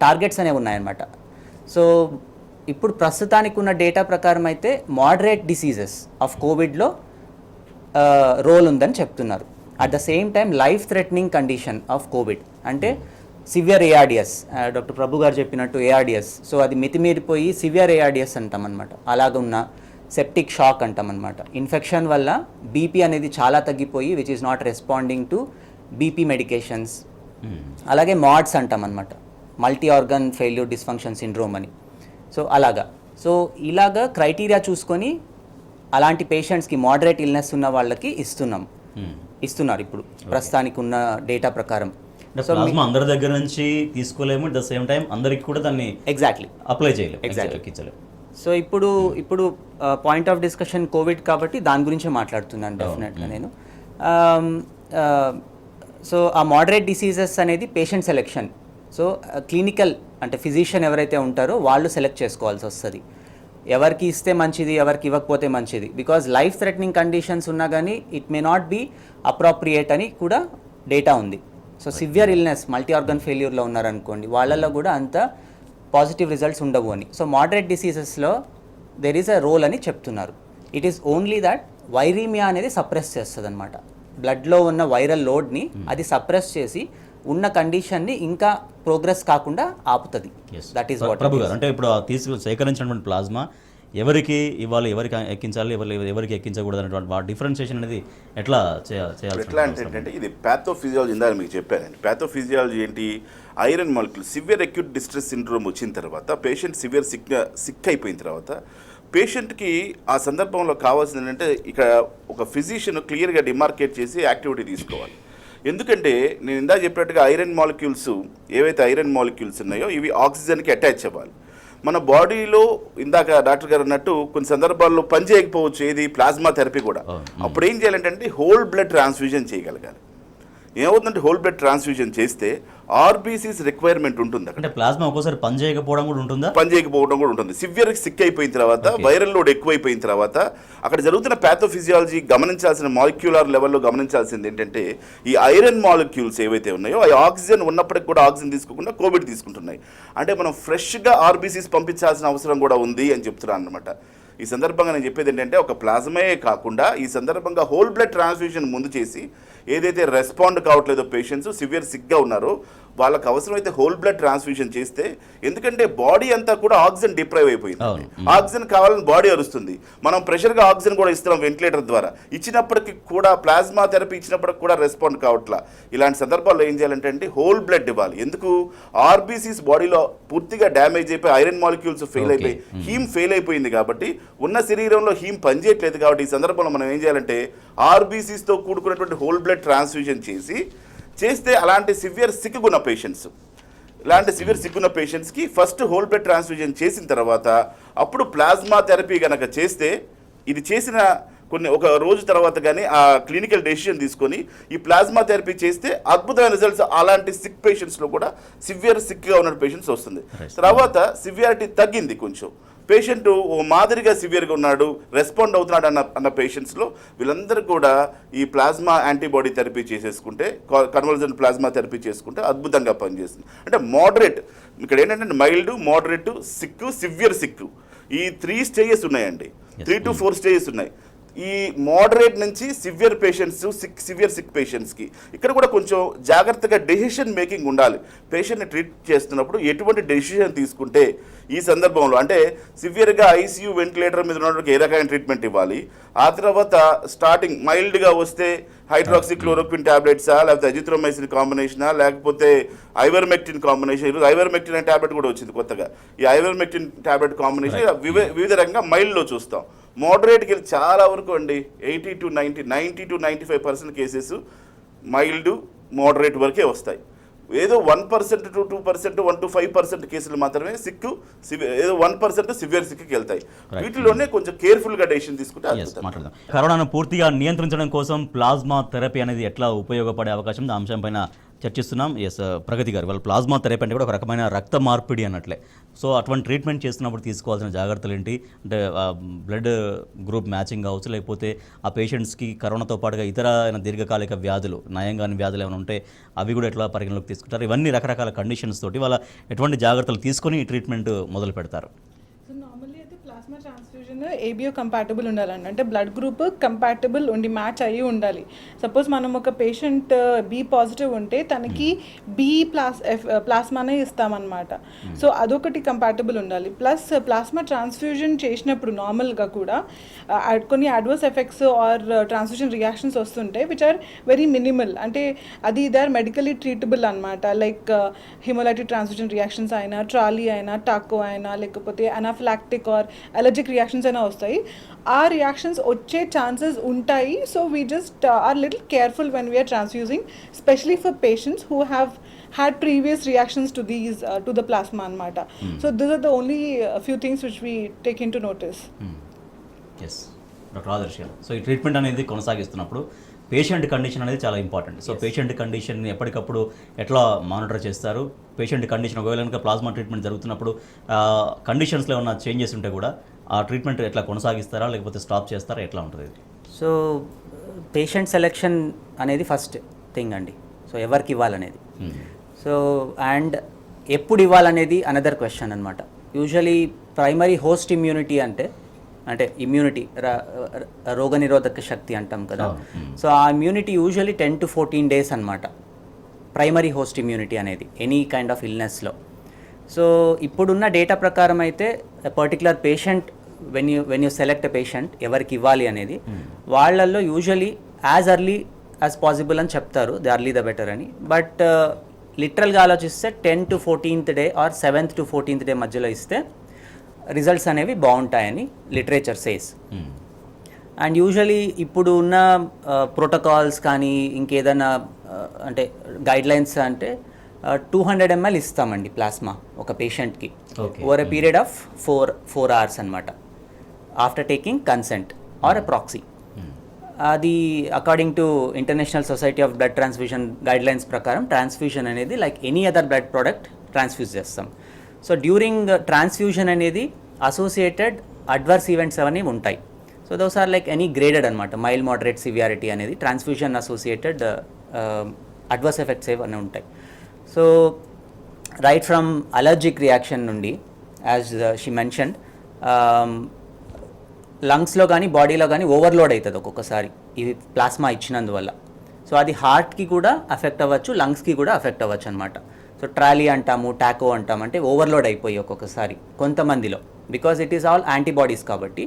టార్గెట్స్ అనేవి ఉన్నాయన్నమాట. సో ఇప్పుడు ప్రస్తుతానికి ఉన్న డేటా ప్రకారం అయితే మోడరేట్ డిసీజెస్ ఆఫ్ కోవిడ్లో రోల్ ఉందని చెప్తున్నారు. At the same time life threatening condition of Covid అంటే సివియర్ ARDS, డాక్టర్ ప్రభు గారు చెప్పినట్టు ARDS, సో అది మితిమీరిపోయి సివియర్ ARDS అంటాం అనమాట. అలాగున్న సెప్టిక్ షాక్ అంటాం అనమాట. ఇన్ఫెక్షన్ వల్ల బీపీ అనేది చాలా తగ్గిపోయి which is not responding to BP medications. అలాగే మాడ్స్ అంటాం అనమాట, multi organ failure dysfunction syndrome అని. సో ఇలాగా క్రైటీరియా చూసుకొని అలాంటి పేషెంట్స్కి మోడరేట్ ఇల్నెస్ ఉన్న వాళ్ళకి ఇస్తున్నారు ఇప్పుడు ప్రస్తుతానికి ఉన్న డేటా ప్రకారం. ప్లాస్మా అందరి దగ్గర నుంచి తీసుకోలేము, అట్ ద సేమ్ టైం అందరికి కూడా దాన్ని ఎగ్జాక్ట్లీ అప్లై చేయలేము. సో ఇప్పుడు పాయింట్ ఆఫ్ డిస్కషన్ కోవిడ్ కాబట్టి దాని గురించే మాట్లాడుతున్నాను డెఫినెట్గా నేను. సో ఆ మోడరేట్ డిసీజెస్ అనేది పేషెంట్ సెలెక్షన్. సో క్లినికల్ అంటే ఫిజిషియన్ ఎవరైతే ఉంటారో వాళ్ళు సెలెక్ట్ చేసుకోవాల్సి వస్తుంది, ఎవరికి ఇస్తే మంచిది, ఎవరికి ఇవ్వకపోతే మంచిది. బికాజ్ లైఫ్ థ్రెటనింగ్ కండిషన్స్ ఉన్నా కానీ it may not be appropriate అని కూడా డేటా ఉంది. So severe illness, multi organ ఫెయిల్యూర్లో ఉన్నారనుకోండి, వాళ్ళల్లో కూడా అంత పాజిటివ్ రిజల్ట్స్ ఉండవు అని. సో మోడరేట్ డిసీజెస్లో దెర్ ఈస్ అ రోల్ అని చెప్తున్నారు. It is only that viraemia అనేది సప్రెస్ చేస్తుంది అనమాట. బ్లడ్లో ఉన్న వైరల్ లోడ్ని అది సప్రెస్ చేసి ఉన్న కండిషన్ని ఇంకా ప్రోగ్రెస్ కాకుండా ఆపుతుంది. దట్ ఈస్ వాట్ ప్రభు గారు అంటే ఇప్పుడు సేకరించినటువంటి ప్లాస్మా ఎవరికి ఇవ్వాలి, ఎవరికి ఎక్కించాలి, ఎవరికి ఎక్కించకూడదు అనేటువంటి డిఫరెన్షియేషన్ అనేది ఎట్లా చేయాలి? ఎట్లా అంటే ఇది ప్యాథోఫిజియాలజీ ఇందాక మీకు చెప్పానండి. ప్యాథోఫిజియాలజీ ఏంటి? Iron molecule severe acute distress syndrome వచ్చిన తర్వాత పేషెంట్ సివియర్ సిక్ అయిపోయిన తర్వాత పేషెంట్కి ఆ సందర్భంలో కావాల్సింది ఏంటంటే ఇక్కడ ఒక ఫిజిషియన్ క్లియర్గా డిమార్కేట్ చేసి యాక్టివిటీ తీసుకోవాలి. ఎందుకంటే నేను ఇందాక చెప్పినట్టుగా ఐరన్ మాలిక్యూల్స్ ఏవైతే ఐరన్ మాలిక్యూల్స్ ఉన్నాయో ఇవి ఆక్సిజన్కి అటాచ్ అవ్వాలి. మన బాడీలో ఇందాక డాక్టర్ గారు అన్నట్టు కొన్ని సందర్భాల్లో పని చేయకపోవచ్చు ఏది ప్లాస్మా థెరపీ కూడా. అప్పుడు ఏం చేయాలంటే హోల్ బ్లడ్ ట్రాన్స్ఫ్యూజన్ చేయగలగాలి. ఏమవుతుందంటే హోల్ బ్లడ్ ట్రాన్స్ఫ్యూజన్ చేస్తే ఆర్బీసీస్ రిక్వైర్మెంట్ ఉంటుంది. అంటే ప్లాస్మా ఒక్కోసారి పని చేయకపోవడం కూడా ఉంటుందా? పని చేయకపోవడం కూడా ఉంటుంది. సివియర్ సిక్ అయిపోయిన తర్వాత, వైరల్ లోడ్ ఎక్కువైపోయిన తర్వాత అక్కడ జరుగుతున్న ప్యాథోఫిజియాలజీ గమనించాల్సిన మాలిక్యులర్ లెవెల్లో గమనించాల్సింది ఏంటంటే ఈ ఐరన్ మాలిక్యూల్స్ ఏవైతే ఉన్నాయో ఆ ఆక్సిజన్ ఉన్నప్పటికి కూడా ఆక్సిజన్ తీసుకోకుండా కోవిడ్ తీసుకుంటున్నాయి. అంటే మనం ఫ్రెష్గా ఆర్బీసీస్ పంపించాల్సిన అవసరం కూడా ఉంది అని చెప్తున్నాను అనమాట. ఈ సందర్భంగా నేను చెప్పేది ఏంటంటే ఒక ప్లాస్మాయే కాకుండా ఈ సందర్భంగా హోల్ బ్లడ్ ట్రాన్స్ఫ్యూజన్ ముందు చేసి ఏదైతే రెస్పాండ్ కావట్లేదో పేషెంట్స్ సివియర్ సిక్గా ఉన్నారో వాళ్ళకి అవసరమైతే హోల్ బ్లడ్ ట్రాన్స్ఫ్యూజన్ చేస్తే, ఎందుకంటే బాడీ అంతా కూడా ఆక్సిజన్ డిప్రైవ్ అయిపోయింది. ఆక్సిజన్ కావాలని బాడీ అరుస్తుంది. మనం ప్రెషర్గా ఆక్సిజన్ కూడా ఇస్తున్నాం వెంటిలేటర్ ద్వారా, ఇచ్చినప్పటికీ కూడా ప్లాస్మా థెరపీ ఇచ్చినప్పటికి కూడా రెస్పాండ్ కావట్లా. ఇలాంటి సందర్భాల్లో ఏం చేయాలంటే హోల్ బ్లడ్ ఇవ్వాలి. ఎందుకు? ఆర్బీసీస్ బాడీలో పూర్తిగా డ్యామేజ్ అయిపోయి ఐరన్ మాలిక్యూల్స్ ఫెయిల్ అయిపోయి హీమ్ ఫెయిల్ అయిపోయింది కాబట్టి ఉన్న శరీరంలో హీమ్ పనిచేయట్లేదు. కాబట్టి ఈ సందర్భంలో మనం ఏం చేయాలంటే ఆర్బీసీస్తో కూడుకున్నటువంటి హోల్ బ్లడ్ ట్రాన్స్ఫ్యూజన్ చేస్తే అలాంటి సివియర్ సిక్కున్న పేషెంట్స్కి ఫస్ట్ హోల్ బ్లడ్ ట్రాన్స్ఫ్యూజన్ చేసిన తర్వాత అప్పుడు ప్లాస్మా థెరపీ కనుక చేస్తే, ఇది చేసిన ఒక రోజు తర్వాత కానీ ఆ క్లినికల్ డెసిషన్ తీసుకొని ఈ ప్లాస్మా థెరపీ చేస్తే అద్భుతమైన రిజల్ట్స్ అలాంటి సిక్ పేషెంట్స్లో కూడా సివియర్ సిక్గా ఉన్న పేషెంట్స్ వస్తుంది. తర్వాత సివియారిటీ తగ్గింది కొంచెం, పేషెంట్ ఓ మాదిరిగా సివియర్గా ఉన్నాడు, రెస్పాండ్ అవుతున్నాడు అన్న పేషెంట్స్లో వీళ్ళందరూ కూడా ఈ ప్లాస్మా యాంటీబాడీ థెరపీ చేసేసుకుంటే, కన్వల్జన్ ప్లాస్మా థెరపీ చేసుకుంటే అద్భుతంగా పనిచేస్తుంది. అంటే మోడరేట్, ఇక్కడ ఏంటంటే mild, moderate, Sikh, severe Sikh, ఈ 3 స్టేజెస్ ఉన్నాయండి. 3 to 4 స్టేజెస్ ఉన్నాయి. ఈ మోడరేట్ నుంచి సివియర్ పేషెంట్స్, సివియర్ సిక్ పేషెంట్స్కి ఇక్కడ కూడా కొంచెం జాగ్రత్తగా డెసిషన్ మేకింగ్ ఉండాలి. పేషెంట్ని ట్రీట్ చేస్తున్నప్పుడు ఎటువంటి డెసిషన్ తీసుకుంటే ఈ సందర్భంలో, అంటే సివియర్గా ఐసీయూ వెంటిలేటర్ మీద ఉన్నటువంటి ఏ రకమైన ట్రీట్మెంట్ ఇవ్వాలి, ఆ తర్వాత స్టార్టింగ్ మైల్డ్గా వస్తే హైడ్రాక్సిక్లోరోక్విన్ ట్యాబ్లెట్సా, లేకపోతే అజిత్రోమైసిన్ కాంబినేషనా, లేకపోతే ఐవర్మెక్టిన్ కాంబినేషన్. ఈరోజు ఐవర్మెక్టిన్ అనే ట్యాబ్లెట్ కూడా వచ్చింది కొత్తగా. ఈ ఐవర్మెక్టిన్ ట్యాబ్లెట్ కాంబినేషన్ వివిధ రకంగా మైల్డ్లో చూస్తాం. మోడరేట్కి వెళ్ళి చాలా వరకు అండి 80 to 95% కేసెస్ మైల్డ్, మోడరేట్ వరకే వస్తాయి. ఏదో 1% to 2%, 1 to 5% కేసులు మాత్రమే సిక్కు, ఏదో 1% సివియర్ సిక్కి వెళ్తాయి. వీటిలోనే కొంచెం కేర్ఫుల్గా డెసిషన్ తీసుకుంటే మాట్లాడదాం. కరోనాను పూర్తిగా నియంత్రించడం కోసం ప్లాస్మా థెరపీ అనేది ఎట్లా ఉపయోగపడే అవకాశం ఉంది, ఆ అంశం పైన చర్చిస్తున్నాం. ప్రగతి గారు, వాళ్ళ ప్లాస్మా థెరపీ అంటే కూడా ఒక రకమైన రక్త మార్పిడి అన్నట్లే. సో అటువంటి ట్రీట్మెంట్ చేస్తున్నప్పుడు తీసుకోవాల్సిన జాగ్రత్తలు ఏంటి, అంటే బ్లడ్ గ్రూప్ మ్యాచింగ్ కావచ్చు, లేకపోతే ఆ పేషెంట్స్కి కరోనాతో పాటుగా ఇతర దీర్ఘకాలిక వ్యాధులు, నయం కాని వ్యాధులు ఏమైనా ఉంటే అవి కూడా ఎట్లా పరిగణలోకి తీసుకుంటారు, ఇవన్నీ రకరకాల కండిషన్స్ తోటి వాళ్ళ ఎటువంటి జాగ్రత్తలు తీసుకొని ఈ ట్రీట్మెంట్ మొదలు పెడతారు. సో నార్మల్లీ అయితే ప్లాస్మా ట్రాన్స్ఫ్యూజన్ ఏబిఓ కంపాటబుల్ ఉండాలండి. అంటే బ్లడ్ గ్రూప్ కంపాటబుల్ ఉండి మ్యాచ్ అయ్యి ఉండాలి. సపోజ్ మనం ఒక పేషెంట్ బి పాజిటివ్ ఉంటే తనకి బి ప్లాస్మానే ఇస్తామన్నమాట. సో అదొకటి కంపాటబుల్ ఉండాలి. ప్లస్ ప్లాస్మా ట్రాన్స్ఫ్యూజన్ చేసినప్పుడు నార్మల్గా కూడా కొన్ని adverse effects or transfusion reactions వస్తుంటాయి విచ్ ఆర్ వెరీ మినిమల్. అంటే అది దే ఆర్ మెడికలీ ట్రీటబుల్ అనమాట. లైక్ హిమోలైటిక్ ట్రాన్స్ఫ్యూజన్ రియాక్షన్స్ అయినా, ట్రాలీ అయినా, టాకో అయినా, లేకపోతే అనాఫిలాక్టిక్ ఆర్ అలర్జిక్ రియాక్షన్స్ అయినా వస్తాయి. ఆ రియాక్షన్స్ వచ్చే ఛాన్సెస్ ఉంటాయి. So we just are little careful when we are transfusing, specially for patients who have had previous reactions to these to the plasma anamata. So these are the only few things which we take into notice. Yes doctor Adarsh గారు, so ఈ treatment అనేది కొనసాగిస్తున్నప్పుడు patient condition అనేది చాలా important. So patient కండిషన్ని ఎప్పటికప్పుడు ఎట్లా monitor చేస్తారు? Patient condition ఒకవేళ కనుక ప్లాస్మా ట్రీట్మెంట్ జరుగుతున్నప్పుడు కండిషన్స్లో ఏమన్నా చేంజెస్ ఉంటే కూడా ఆ ట్రీట్మెంట్ ఎట్లా కొనసాగిస్తారా, లేకపోతే స్టాప్ చేస్తారా, ఎట్లా ఉంటుంది? సో పేషెంట్ సెలెక్షన్ అనేది ఫస్ట్ థింగ్ అండి. సో ఎవరికి ఇవ్వాలనేది, సో అండ్ ఎప్పుడు ఇవ్వాలనేది అనదర్ క్వశ్చన్ అనమాట. యూజువలీ ప్రైమరీ హోస్ట్ ఇమ్యూనిటీ అంటే ఇమ్యూనిటీ, రోగనిరోధక శక్తి అంటాం కదా. సో ఆ ఇమ్యూనిటీ యూజువలీ 10 to 14 days అనమాట, ప్రైమరీ హోస్ట్ ఇమ్యూనిటీ అనేది ఎనీ కైండ్ ఆఫ్ ఇల్నెస్లో. సో ఇప్పుడున్న డేటా ప్రకారం అయితే particular patient when you select a patient ఎవరికి ఇవ్వాలి అనేది, వాళ్ళల్లో usually as early as possible అని చెప్తారు, ది ఎర్లీ ద బెటర్ అని. బట్ లిటరల్గా ఆలోచిస్తే 10 to 14th day or 7th to 14th day మధ్యలో ఇస్తే రిజల్ట్స్ అనేవి బాగుంటాయని లిటరేచర్ సేస్. అండ్ యూజువలీ ఇప్పుడు ఉన్న ప్రోటోకాల్స్ కానీ ఇంకేదైనా అంటే గైడ్లైన్స్ అంటే 200 ml ఇస్తామండి ప్లాస్మా ఒక పేషెంట్కి Okay. Over a period of 4 hours అనమాట, after taking consent or a proxy. అది according to international society of blood transfusion guidelines ప్రకారం ట్రాన్స్ఫ్యూజన్ అనేది like any other blood product transfuse చేస్తాం. సో డ్యూరింగ్ ట్రాన్స్ఫ్యూజన్ అనేది associated adverse events అవన్నీ ఉంటాయి. So those are like any graded అనమాట, mild moderate severity అనేది transfusion associated adverse effects ఏవన్నీ ఉంటాయి. So right from allergic reaction నుండి, యాజ్ షీ మెన్షన్డ్, లంగ్స్లో కానీ బాడీలో కానీ ఓవర్లోడ్ అవుతుంది ఒక్కొక్కసారి ఇది ప్లాస్మా ఇచ్చినందువల్ల. సో అది హార్ట్కి కూడా అఫెక్ట్ అవ్వచ్చు, లంగ్స్కి కూడా అఫెక్ట్ అవ్వచ్చు అనమాట. సో ట్రాలీ అంటాము, టాకో అంటాము, అంటే ఓవర్లోడ్ అయిపోయి ఒక్కొక్కసారి కొంతమందిలో, because it is all antibodies కాబట్టి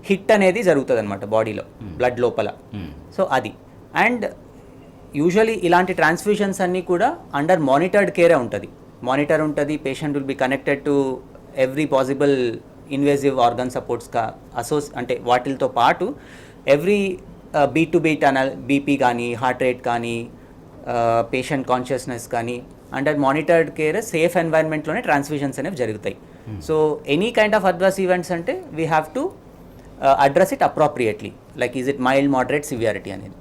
హిట్ అనేది జరుగుతుంది అనమాట బాడీలో, బ్లడ్ లోపల. సో అది, అండ్ యూజువలీ ఇలాంటి ట్రాన్స్ఫ్యూషన్స్ అన్నీ కూడా అండర్ మానిటర్డ్ కేరే ఉంటుంది. మానిటర్ ఉంటుంది, patient will be connected to every possible invasive organ supports అంటే వాటితో పాటు every beat to beat BP కానీ, హార్ట్ రేట్ కానీ, పేషెంట్ కాన్షియస్నెస్ కానీ అండర్ మానిటర్డ్ కేర్ సేఫ్ ఎన్వైర్న్మెంట్లోనే ట్రాన్స్ఫ్యూషన్స్ అనేవి జరుగుతాయి. So any kind of adverse events అంటే we have to address it appropriately, like is it mild moderate severity అనేది.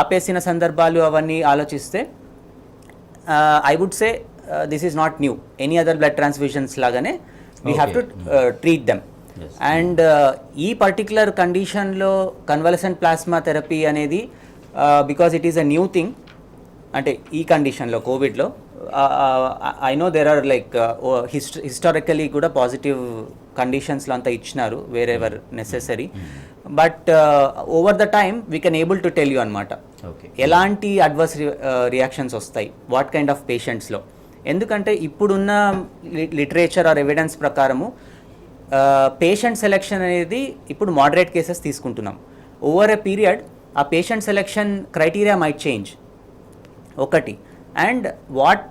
ఆపేసిన సందర్భాలు అవన్నీ ఆలోచిస్తే I would say this is not new, any other blood transfusions లాగానే we have to treat them. And ఈ particular కండిషన్లో convalescent plasma therapy అనేది because it is a new thing, అంటే ఈ కండిషన్లో కోవిడ్లో I know there are like historically కూడా positive కండిషన్స్లో అంతా ఇచ్చినారు wherever necessary, but over the time we can able to tell you అనమాట ఎలాంటి అడ్వర్స్ రియాక్షన్స్ వస్తాయి, వాట్ కైండ్ ఆఫ్ పేషెంట్స్లో. ఎందుకంటే ఇప్పుడున్న లిటరేచర్ ఆర్ ఎవిడెన్స్ ప్రకారము పేషెంట్ సెలెక్షన్ అనేది ఇప్పుడు మోడరేట్ కేసెస్ తీసుకుంటున్నాం. ఓవర్ ఎ పీరియడ్ ఆ patient selection criteria might change ఒకటి, అండ్ వాట్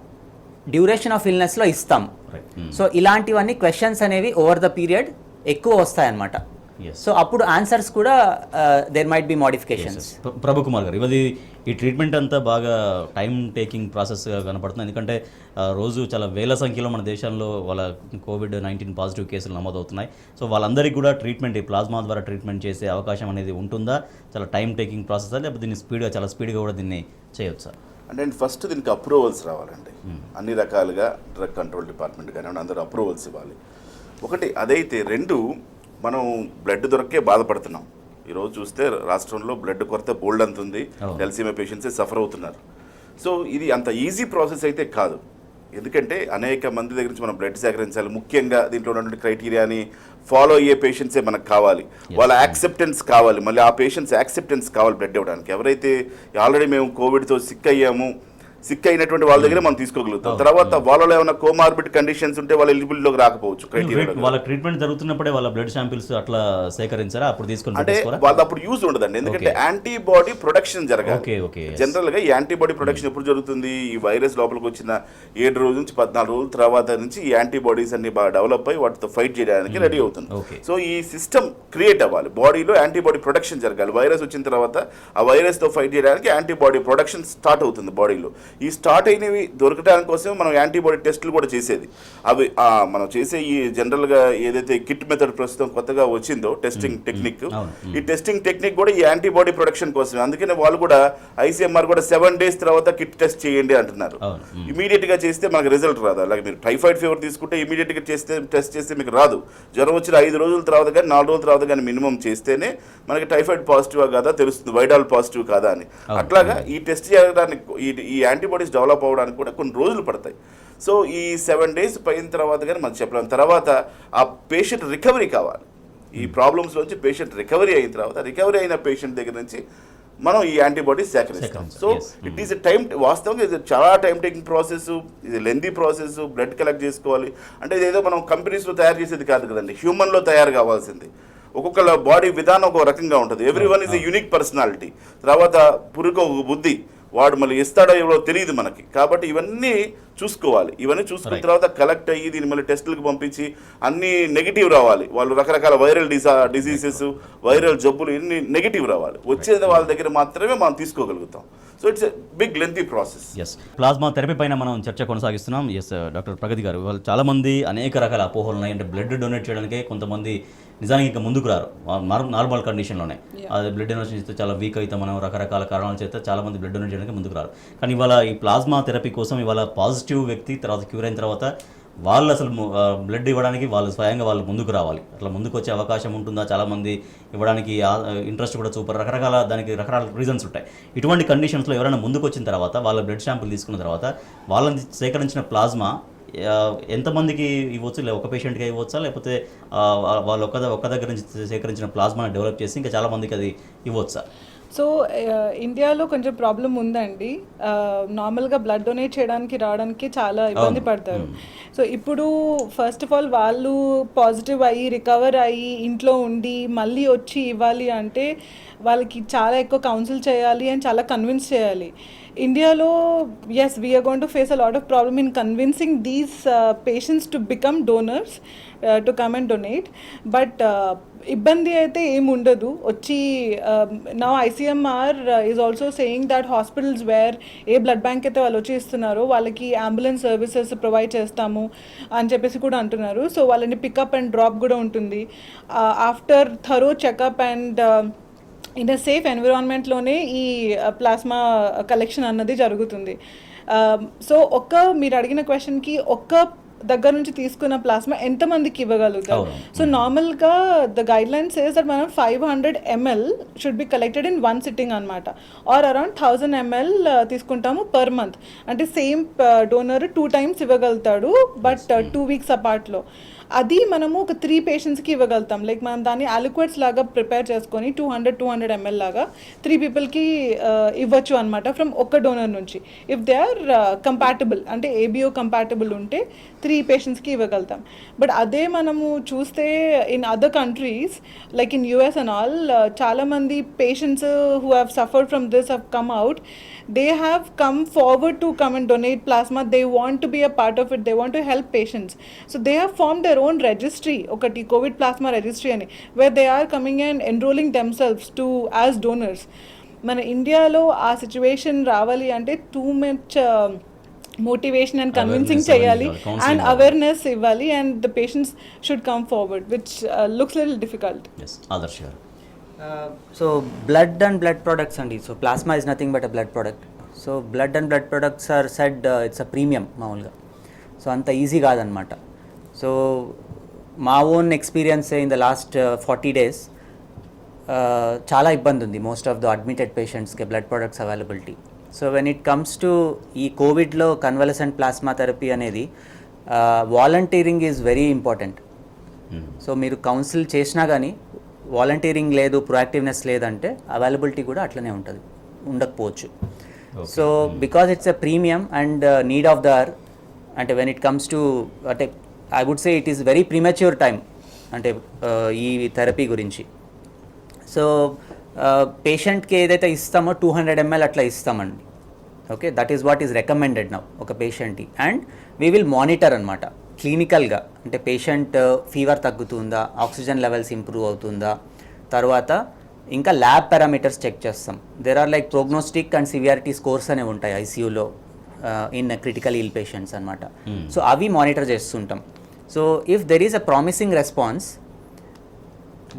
డ్యూరేషన్ ఆఫ్ ఇల్నెస్లో ఇస్తాం. సో ఇలాంటివన్నీ క్వశ్చన్స్ అనేవి ఓవర్ ద పీరియడ్ ఎక్కువ వస్తాయన్నమాట. సో అప్పుడు ఆన్సర్స్ కూడా దేర్ మైట్ బి మోడిఫికేషన్స్. ప్రభు కుమార్ గారు, ఇది ఈ ట్రీట్మెంట్ అంతా బాగా టైం టేకింగ్ ప్రాసెస్గా కనపడుతుంది. ఎందుకంటే రోజు చాలా వేల సంఖ్యలో మన దేశంలో వాళ్ళ COVID-19 పాజిటివ్ కేసులు నమోదవుతున్నాయి. సో వాళ్ళందరికీ కూడా ట్రీట్మెంట్ ఈ ప్లాస్మా ద్వారా ట్రీట్మెంట్ చేసే అవకాశం అనేది ఉంటుందా? చాలా టైం టేకింగ్ ప్రాసెస్, లేకపోతే దీన్ని చాలా స్పీడ్గా కూడా దీన్ని చేయొచ్చా? అంటే ఫస్ట్ దీనికి అప్రూవల్స్ రావాలండి. అన్ని రకాలుగా డ్రగ్ కంట్రోల్ డిపార్ట్మెంట్ కానీ అందరూ అప్రూవల్స్ ఇవ్వాలి. ఒకటి అదైతే, రెండు మనం బ్లడ్ దొరకే బాధపడుతున్నాం. ఈరోజు చూస్తే రాష్ట్రంలో బ్లడ్ కొరత బోల్డ్ అంత ఉంది, థాలసీమియా పేషెంట్సే సఫర్ అవుతున్నారు. సో ఇది అంత ఈజీ ప్రాసెస్ అయితే కాదు. ఎందుకంటే అనేక మంది దగ్గర నుంచి మనం బ్లడ్ సేకరించాలి. ముఖ్యంగా దీంట్లో ఉన్నటువంటి క్రైటీరియాని ఫాలో అయ్యే పేషెంట్సే మనకు కావాలి, వాళ్ళ యాక్సెప్టెన్స్ కావాలి, మళ్ళీ ఆ పేషెంట్స్ యాక్సెప్టెన్స్ కావాలి బ్లడ్ ఇవ్వడానికి. ఎవరైతే ఆల్రెడీ మేము కోవిడ్తో సిక్ అయినటువంటి వాళ్ళ దగ్గర మనం తీసుకోగలుగుతాం. తర్వాత వాళ్ళలో ఏమైనా కోమార్బిడ్ కండిషన్స్ ఉంటే వాళ్ళ ఎలిజిబిలిటీలోకి రాకపోవచ్చు. వాళ్ళ ట్రీట్మెంట్ జరుగుతున్నప్పుడే వాళ్ళ బ్లడ్ శాంపిల్స్ అట్లా సేకరించారా? అప్పుడు తీసుకొని అంటే వాళ్ళ అప్పుడు యూజ్ ఉండదండి, ఎందుకంటే యాంటీబాడీ ప్రొడక్షన్ జరగాలి. జనరల్ గా ఈ యాంటీబాడీ ప్రొడక్షన్ ఎప్పుడు జరుగుతుంది? ఈ వైరస్ లోపలికి వచ్చిన 7 రోజుల నుంచి 14 రోజుల తర్వాత నుంచి ఈ యాంటీబాడీస్ అన్ని బాగా డెవలప్ అయ్యి వాటితో ఫైట్ చేయడానికి రెడీ అవుతుంది. సో ఈ సిస్టమ్ క్రియేట్ అవ్వాలి, బాడీలో యాంటీబాడీ ప్రొడక్షన్ జరగాలి. వైరస్ వచ్చిన తర్వాత ఆ వైరస్ తో ఫైట్ చేయడానికి యాంటీబాడీ ప్రొడక్షన్ స్టార్ట్ అవుతుంది బాడీలో. ఈ స్టార్ట్ అయినవి దొరకడానికి కోసం మనం యాంటీబాడీ టెస్టులు కూడా చేసేది. అవి మనం చేసే ఈ జనరల్గా ఏదైతే కిట్ మెథడ్ ప్రస్తుతం కొత్తగా వచ్చిందో టెస్టింగ్ టెక్నిక్, ఈ టెస్టింగ్ టెక్నిక్ కూడా ఈ యాంటీబాడీ ప్రొడక్షన్ కోసమే. అందుకనే వాళ్ళు కూడా ICMR కూడా 7 days తర్వాత కిట్ టెస్ట్ చేయండి అంటున్నారు. ఇమీడియట్ గా చేస్తే మనకు రిజల్ట్ రాదు. అలాగే మీరు టైఫాయిడ్ ఫీవర్ తీసుకుంటే ఇమీడియట్ గా టెస్ట్ చేస్తే మీకు రాదు. జ్వరం వచ్చిన 5 రోజుల తర్వాత కానీ 4 రోజుల తర్వాత కానీ మినిమం చేస్తేనే మనకి టైఫాయిడ్ పాజిటివ్ కాదా తెలుస్తుంది, వైడాల్ పాజిటివ్ కాదా అని. అట్లాగా ఈ టెస్ట్ చేయడానికి ఈ యాంటీబాడీస్ డెవలప్ అవ్వడానికి కూడా కొన్ని రోజులు పడతాయి. సో ఈ 7 days పైన తర్వాత కానీ మనం చెప్పలేం. తర్వాత ఆ పేషెంట్ రికవరీ కావాలి. ఈ ప్రాబ్లమ్స్ నుంచి పేషెంట్ రికవరీ అయిన తర్వాత రికవరీ అయిన పేషెంట్ దగ్గర నుంచి మనం ఈ యాంటీబాడీస్ సేకరిస్తాం. సో ఇట్ ఈస్ వాస్తవంగా ఇది చాలా టైం టేకింగ్ ప్రాసెస్, ఇది లెందీ ప్రాసెస్. బ్లడ్ కలెక్ట్ చేసుకోవాలి అంటే ఇదేదో మనం కంపెనీస్లో తయారు చేసేది కాదు కదండి, హ్యూమన్లో తయారు కావాల్సింది. ఒక్కొక్కళ్ళ బాడీ విధానం ఒక రకంగా ఉంటుంది. Every one is a unique personality. తర్వాత పురుగు ఒక బుద్ధి, వాడు మళ్ళీ ఇస్తాడో ఎవరో తెలియదు మనకి. కాబట్టి ఇవన్నీ చూసుకోవాలి. ఇవన్నీ చూసుకున్న తర్వాత కలెక్ట్ అయ్యి దీన్ని మళ్ళీ టెస్టులకు పంపించి అన్ని నెగిటివ్ రావాలి. వాళ్ళు రకరకాల వైరల్ డిసీజెస్, వైరల్ జబ్బులు ఇన్ని నెగిటివ్ రావాలి. వచ్చేది వాళ్ళ దగ్గర మాత్రమే మనం తీసుకోగలుగుతాం. So it's a big lengthy process. Yes, plasma therapy పైన మనం చర్చ కొనసాగిస్తున్నాం. ఎస్ డాక్టర్ ప్రగతి గారు, వాళ్ళు చాలామంది అనేక రకాల అపోహలు ఉన్నాయి. అంటే బ్లడ్ డొనేట్ చేయడానికే కొంతమంది నిజానికి ఇంకా ముందుకు రారు నార్మల్ కండిషన్లోనే. అది బ్లడ్ డొనేషన్ చేస్తే చాలా వీక్ అయితే మనం రకరకాల కారణాల చేస్తే చాలామంది బ్లడ్ డొనేట్ చేయడానికి ముందుకు రారు. కానీ ఇవాళ ఈ ప్లాస్మా థెరపీ కోసం ఇవాళ పాజిటివ్ వ్యక్తి తర్వాత క్యూర్ అయిన తర్వాత వాళ్ళు అసలు బ్లడ్ ఇవ్వడానికి వాళ్ళు స్వయంగా వాళ్ళు ముందుకు రావాలి. అట్లా ముందుకు వచ్చే అవకాశం ఉంటుందా? చాలామంది ఇవ్వడానికి ఇంట్రెస్ట్ కూడా చూపరు, దానికి రకరకాల రీజన్స్ ఉంటాయి. ఇటువంటి కండిషన్స్లో ఎవరైనా ముందుకు వచ్చిన తర్వాత వాళ్ళ బ్లడ్ శాంపుల్ తీసుకున్న తర్వాత వాళ్ళని సేకరించిన ప్లాస్మా ఎంతమందికి ఇవ్వచ్చు? ఒక పేషెంట్గా ఇవ్వచ్చా, లేకపోతే వాళ్ళు ఒక్క దగ్గర నుంచి సేకరించిన ప్లాస్మాని డెవలప్ చేసి ఇంకా చాలామందికి అది ఇవ్వచ్చా? సో ఇండియాలో కొంచెం ప్రాబ్లం ఉందండి. నార్మల్గా బ్లడ్ డొనేట్ చేయడానికి రావడానికి చాలా ఇబ్బంది పడతారు. సో ఇప్పుడు ఫస్ట్ ఆఫ్ ఆల్ వాళ్ళు పాజిటివ్ అయ్యి రికవర్ అయ్యి ఇంట్లో ఉండి మళ్ళీ వచ్చి ఇవ్వాలి అంటే వాళ్ళకి చాలా ఎక్కువ కౌన్సిల్ చేయాలి అండ్ చాలా కన్విన్స్ చేయాలి. ఇండియాలో as we are going to face a lot of problem in convincing these patients to become donors to come and donate. But ఇబ్బంది అయితే ఏముండదు వచ్చి. నా ICMR is also saying that hospitals where a blood bank అయితే వాళ్ళు వచ్చి ఇస్తున్నారో వాళ్ళకి అంబులెన్స్ సర్వీసెస్ ప్రొవైడ్ చేస్తాము అని చెప్పేసి కూడా అంటున్నారు. సో వాళ్ళని పికప్ అండ్ డ్రాప్ కూడా ఉంటుంది. After thorough checkup and in a safe ఎన్విరాన్మెంట్లోనే ఈ ప్లాస్మా కలెక్షన్ అన్నది జరుగుతుంది. సో మీరు అడిగిన క్వశ్చన్కి ఒక్క దగ్గర నుంచి తీసుకున్న ప్లాస్మా ఎంతమందికి ఇవ్వగలుగుతారు? సో నార్మల్గా the guideline says that మనం 500 ml should be collected in 1 sitting అనమాట. ఆర్ అరౌండ్ 1000 ml తీసుకుంటాము పర్ మంత్. అంటే సేమ్ డోనర్ 2 times ఇవ్వగలుగుతాడు, బట్ 2 weeks అపార్ట్లో. అది మనము ఒక 3 patientsకి ఇవ్వగలుగుతాం. లైక్ మనం దాన్ని అలిక్విడ్స్ లాగా ప్రిపేర్ చేసుకొని 200 ml లాగా 3 peopleకి ఇవ్వచ్చు అనమాట ఫ్రమ్ ఒక్క డోనర్ నుంచి. ఇఫ్ దే ఆర్ కంపాటబుల్ అంటే ఏబిఓ కంపాటబుల్ ఉంటే 3 patientsకి ఇవ్వగలుగుతాం. బట్ అదే మనము చూస్తే in other countries like in US and all చాలామంది patients who have suffered from this have come out. They have come forward to come and donate plasma. They want to be a part of it. They want to help patients. So they have formed their own registry, okati COVID plasma registry ani, where they are coming and enrolling themselves to as donors. Mana India lo aa situation ravali ante too much motivation and convincing cheyali and awareness ivvali, and the patients should come forward, which looks little difficult. Yes, Adarsh garu. So blood and blood products andi. So plasma is nothing but a blood product. So blood and blood products are said it's a premium మామూలుగా. So అంత easy కాదనమాట. So మా own experience in the last 40 days చాలా ఇబ్బంది ఉంది most of the admitted పేషెంట్స్కి blood products availability. So when it comes to ఈ కోవిడ్లో కన్వలసెంట్ ప్లాస్మా థెరపీ అనేది volunteering is very important. So మీరు కౌన్సిల్ చేసినా కానీ వాలంటీరింగ్ లేదు, ప్రొయాక్టివ్నెస్ లేదంటే అవైలబిలిటీ కూడా అట్లనే ఉంటుంది, ఉండకపోవచ్చు. So because it's a premium and need of the hour. అంటే వెన్ ఇట్ కమ్స్ టు అంటే I would say it is very premature time అంటే ఈ థెరపీ గురించి. సో పేషెంట్కి ఏదైతే ఇస్తామో 200 ml అట్లా ఇస్తామండి. Okay, that is what is recommended now ఒక పేషెంట్కి. అండ్ వీ విల్ మానిటర్ అనమాట క్లినికల్గా. అంటే పేషెంట్ ఫీవర్ తగ్గుతుందా, ఆక్సిజన్ లెవెల్స్ ఇంప్రూవ్ అవుతుందా, తర్వాత ఇంకా ల్యాబ్ పారామీటర్స్ చెక్ చేస్తాం. There are like prognostic and severity scores అనేవి ఉంటాయి ఐసీయూలో ఇన్ క్రిటికల్ ఇల్ పేషెంట్స్ అనమాట. సో అవి మానిటర్ చేస్తుంటాం. So if there is a promising response,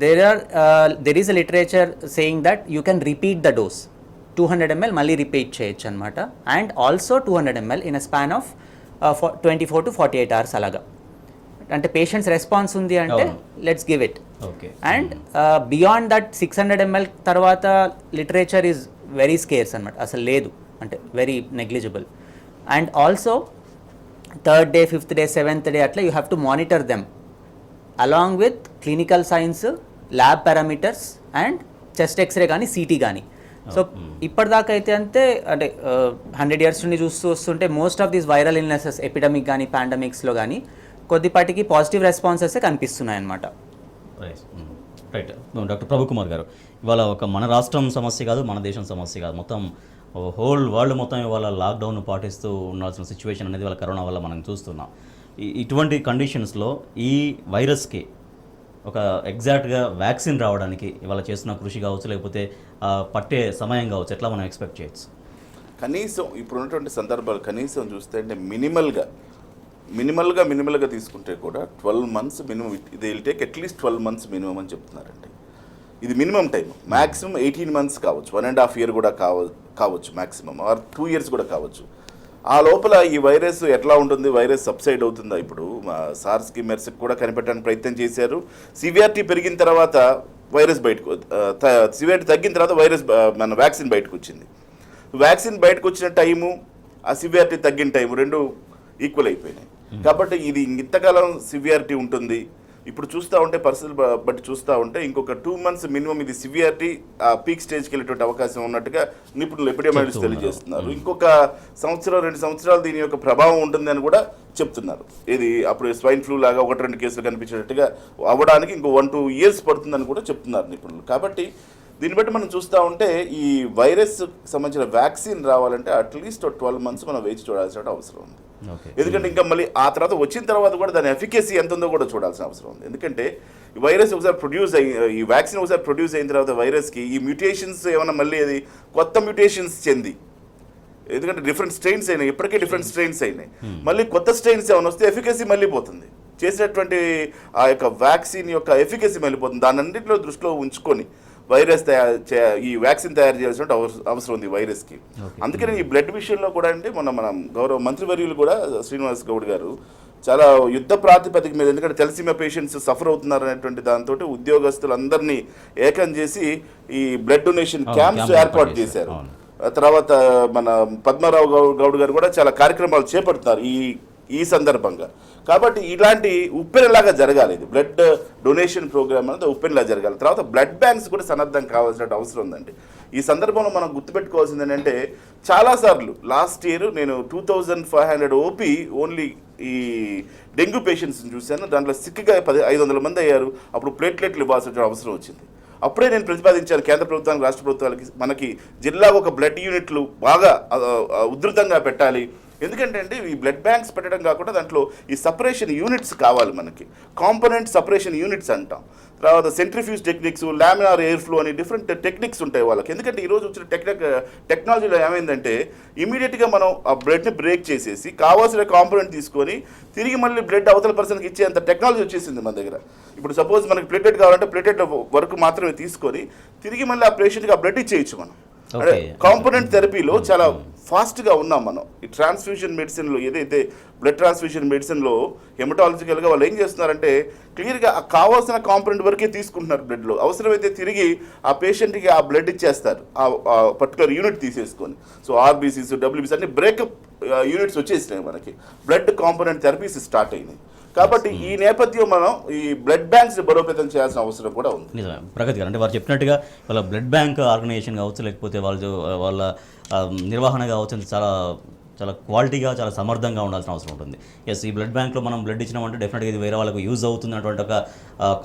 there is a literature saying that you can repeat the dose. 200 ml మళ్ళీ repeat చేయొచ్చు అనమాట. And also 200 ml in a span of 24 to 48 hours అలాగా. అంటే patients response ఉంది అంటే let's give it. And beyond that 600 ml తర్వాత literature is very scarce అనమాట, అసలు లేదు అంటే very negligible. And also 3rd day 5th day 7th day అట్లా you have to monitor them along with clinical signs, lab parameters and chest X-ray కానీ CT కానీ. So ఇప్పటిదాకా అయితే అంతే అంటే 100 years నుండి చూస్తూ వస్తుంటే most of these viral illnesses epidemic కానీ పాండమిక్స్లో కానీ కొద్దిపాటికి పాజిటివ్ రెస్పాన్సెస్ కనిపిస్తున్నాయి అన్నమాట. రైట్. డాక్టర్ ప్రభుకుమార్ గారు, ఇవాళ ఒక మన రాష్ట్రం సమస్య కాదు, మన దేశం సమస్య కాదు, మొత్తం హోల్ వరల్డ్ మొత్తం ఇవాళ లాక్డౌన్ పాటిస్తూ ఉండాల్సిన సిచ్యువేషన్ అనేది వాళ్ళ కరోనా వల్ల మనం చూస్తున్నాం. ఇటువంటి కండిషన్స్లో ఈ వైరస్కి ఒక ఎగ్జాక్ట్గా వ్యాక్సిన్ రావడానికి ఇవాళ చేస్తున్న కృషి కావచ్చు, లేకపోతే పట్టే సమయం కావచ్చు, ఎట్లా మనం ఎక్స్పెక్ట్ చేయొచ్చు? కనీసం ఇప్పుడు ఉన్నటువంటి సందర్భాలు కనీసం చూస్తే అంటే మినిమల్గా తీసుకుంటే కూడా 12 months మినిమం. ఇది will take at least 12 months minimum అని చెప్తున్నారండి. ఇది మినిమం టైం. మ్యాక్సిమం 18 months కావచ్చు, 1.5 year కూడా కావచ్చు మ్యాక్సిమం, ఆర్ 2 years కూడా కావచ్చు. ఆ లోపల ఈ వైరస్ ఎట్లా ఉంటుంది, వైరస్ సబ్సైడ్ అవుతుందా? ఇప్పుడు సార్స్కి మెర్స్కి కూడా కనిపెట్టడానికి ప్రయత్నం చేశారు. సివియారిటీ పెరిగిన తర్వాత వైరస్ బయటకు, సివియారిటీ తగ్గిన తర్వాత వైరస్ మన వ్యాక్సిన్ బయటకు వచ్చింది. వ్యాక్సిన్ బయటకు వచ్చిన టైము, ఆ సివియారిటీ తగ్గిన టైము రెండు ఈక్వల్ అయిపోయినాయి. కాబట్టి ఇది ఇంతకాలం సివియారిటీ ఉంటుంది. ఇప్పుడు చూస్తూ ఉంటే పరిస్థితులు బట్టి చూస్తూ ఉంటే ఇంకొక 2 months మినిమం ఇది సివియారిటీ పీక్ స్టేజ్కి వెళ్ళేటువంటి అవకాశం ఉన్నట్టుగా నిపుణులు ఎపిడెమియాలజిస్టులు తెలియజేస్తున్నారు. ఇంకొక 1-2 సంవత్సరాలు దీని యొక్క ప్రభావం ఉంటుందని కూడా చెప్తున్నారు. ఇది అప్పుడు స్వైన్ ఫ్లూ లాగా 1-2 కేసులు కనిపించేటట్టుగా అవ్వడానికి ఇంకో 1-2 years పడుతుందని కూడా చెప్తున్నారు నిపుణులు. కాబట్టి దీన్ని బట్టి మనం చూస్తూ ఉంటే ఈ వైరస్ సంబంధించిన వ్యాక్సిన్ రావాలంటే అట్లీస్ట్ 12 months మనం వేచి చూడాల్సిన అవసరం ఉంది. ఎందుకంటే ఇంకా మళ్ళీ ఆ తర్వాత వచ్చిన తర్వాత కూడా దాని ఎఫికసీ ఎంత ఉందో కూడా చూడాల్సిన అవసరం ఉంది. ఎందుకంటే ఈ వైరస్ ఒకసారి ప్రొడ్యూస్ అయ్యి, ఈ వ్యాక్సిన్ ఒకసారి ప్రొడ్యూస్ అయిన తర్వాత వైరస్కి ఈ మ్యూటేషన్స్ ఏమైనా మళ్ళీ అది కొత్త మ్యూటేషన్స్ చెంది, ఎందుకంటే డిఫరెంట్ స్ట్రెయిన్స్ అయినాయి, ఇప్పటికే డిఫరెంట్ స్ట్రెయిన్స్ అయినాయి, మళ్ళీ కొత్త స్ట్రెయిన్స్ ఏమైనా వస్తే ఎఫికసీ మళ్ళీ పోతుంది, చేసినటువంటి ఆ యొక్క వ్యాక్సిన్ యొక్క ఎఫికసీ మళ్ళీ పోతుంది. దాని అన్నింటిలో దృష్టిలో ఉంచుకొని వైరస్ ఈ వ్యాక్సిన్ తయారు చేయాల్సిన అవసరం ఉంది వైరస్కి. అందుకని ఈ బ్లడ్ విషయంలో కూడా అంటే మనం గౌరవ మంత్రివర్యులు కూడా శ్రీనివాస్ గౌడ్ గారు చాలా యుద్ధ ప్రాతిపదిక మీద, ఎందుకంటే తెలసీమియా పేషెంట్స్ సఫర్ అవుతున్నారు అనేటువంటి దాంతో ఉద్యోగస్తులందరినీ ఏకం చేసి ఈ బ్లడ్ డొనేషన్ క్యాంప్స్ ఏర్పాటు చేశారు. తర్వాత మన పద్మారావు గౌడ్ గారు కూడా చాలా కార్యక్రమాలు చేపడుతున్నారు ఈ సందర్భంగా. కాబట్టి ఇలాంటి ఉప్పెనలాగా జరగాలి, ఇది బ్లడ్ డొనేషన్ ప్రోగ్రామ్ అనేది ఉప్పెనలా జరగాలి. తర్వాత బ్లడ్ బ్యాంక్స్ కూడా సన్నద్ధం కావాల్సిన అవసరం ఉందండి. ఈ సందర్భంలో మనం గుర్తుపెట్టుకోవాల్సింది ఏంటంటే చాలాసార్లు లాస్ట్ ఇయర్ నేను 2500 ఓపీ ఓన్లీ ఈ డెంగ్యూ పేషెంట్స్ని చూశాను. దాంట్లో సిక్గా 500 మంది అయ్యారు. అప్పుడు ప్లేట్లెట్లు ఇవ్వాల్సిన అవసరం వచ్చింది. అప్పుడే నేను ప్రతిపాదించాను కేంద్ర ప్రభుత్వానికి, రాష్ట్ర ప్రభుత్వాలకి, మనకి జిల్లాకు ఒక బ్లడ్ యూనిట్లు బాగా ఉధృతంగా పెట్టాలి. ఎందుకంటే అంటే ఈ బ్లడ్ బ్యాంక్స్ పెట్టడం కాకుండా దాంట్లో ఈ సపరేషన్ యూనిట్స్ కావాలి మనకి, కాంపోనెంట్ సపరేషన్ యూనిట్స్ అంటాం. తర్వాత centrifuge techniques, laminar air flow అని డిఫరెంట్ టెక్నిక్స్ ఉంటాయి వాళ్ళకి. ఎందుకంటే ఈరోజు వచ్చిన టెక్నాలజీలో ఏమైందంటే ఇమీడియట్గా మనం ఆ బ్లడ్ని బ్రేక్ చేసేసి కావాల్సిన కాంపోనెంట్ తీసుకొని తిరిగి మళ్ళీ బ్లడ్ అవతల పర్సన్కి ఇచ్చేంత టెక్నాలజీ వచ్చేసింది మన దగ్గర. ఇప్పుడు సపోజ్ మనకి ప్లేటెడ్ కావాలంటే ప్లేటెడ్ వరకు మాత్రమే తీసుకొని తిరిగి మళ్ళీ ఆ పేషెంట్కి ఆ బ్లడ్ ఇచ్చేయచ్చు మనం. అంటే కాంపోనెంట్ థెరపీలో చాలా ఫాస్ట్గా ఉన్నాం మనం. ఈ ట్రాన్స్ఫ్యూజన్ మెడిసిన్లో ఏదైతే బ్లడ్ ట్రాన్స్ఫ్యూజన్ మెడిసిన్లో హెమటాలజికల్గా వాళ్ళు ఏం చేస్తున్నారంటే క్లియర్గా కావాల్సిన కాంపోనెంట్ వరకే తీసుకుంటున్నారు బ్లడ్లో. అవసరమైతే తిరిగి ఆ పేషెంట్కి ఆ బ్లడ్ ఇచ్చేస్తారు ఆ పర్టికులర్ యూనిట్ తీసేసుకొని. సో ఆర్బీసీస్, డబ్ల్యూబీసీ అన్ని బ్రేకప్ యూనిట్స్ వచ్చేసినాయి మనకి, బ్లడ్ కాంపోనెంట్ థెరపీస్ స్టార్ట్ అయినాయి. కాబట్టి ఈ నేపథ్యం మనం ఈ బ్లడ్ బ్యాంక్స్ బలోపేతం చేయాల్సిన అవసరం కూడా ఉంది. నిజమే ప్రగతి గారు, అంటే వారు చెప్పినట్టుగా వాళ్ళ బ్లడ్ బ్యాంక్ ఆర్గనైజేషన్ కావచ్చు, లేకపోతే వాళ్ళ నిర్వహణ కావచ్చు, చాలా చాలా క్వాలిటీగా చాలా సమర్థంగా ఉండాల్సిన అవసరం ఉంటుంది. ఎస్, ఈ బ్లడ్ బ్యాంక్లో మనం బ్లడ్ ఇచ్చినామంటే డెఫినెట్గా ఇది వేరే వాళ్ళకు యూజ్ అవుతుంది అన్నటువంటి ఒక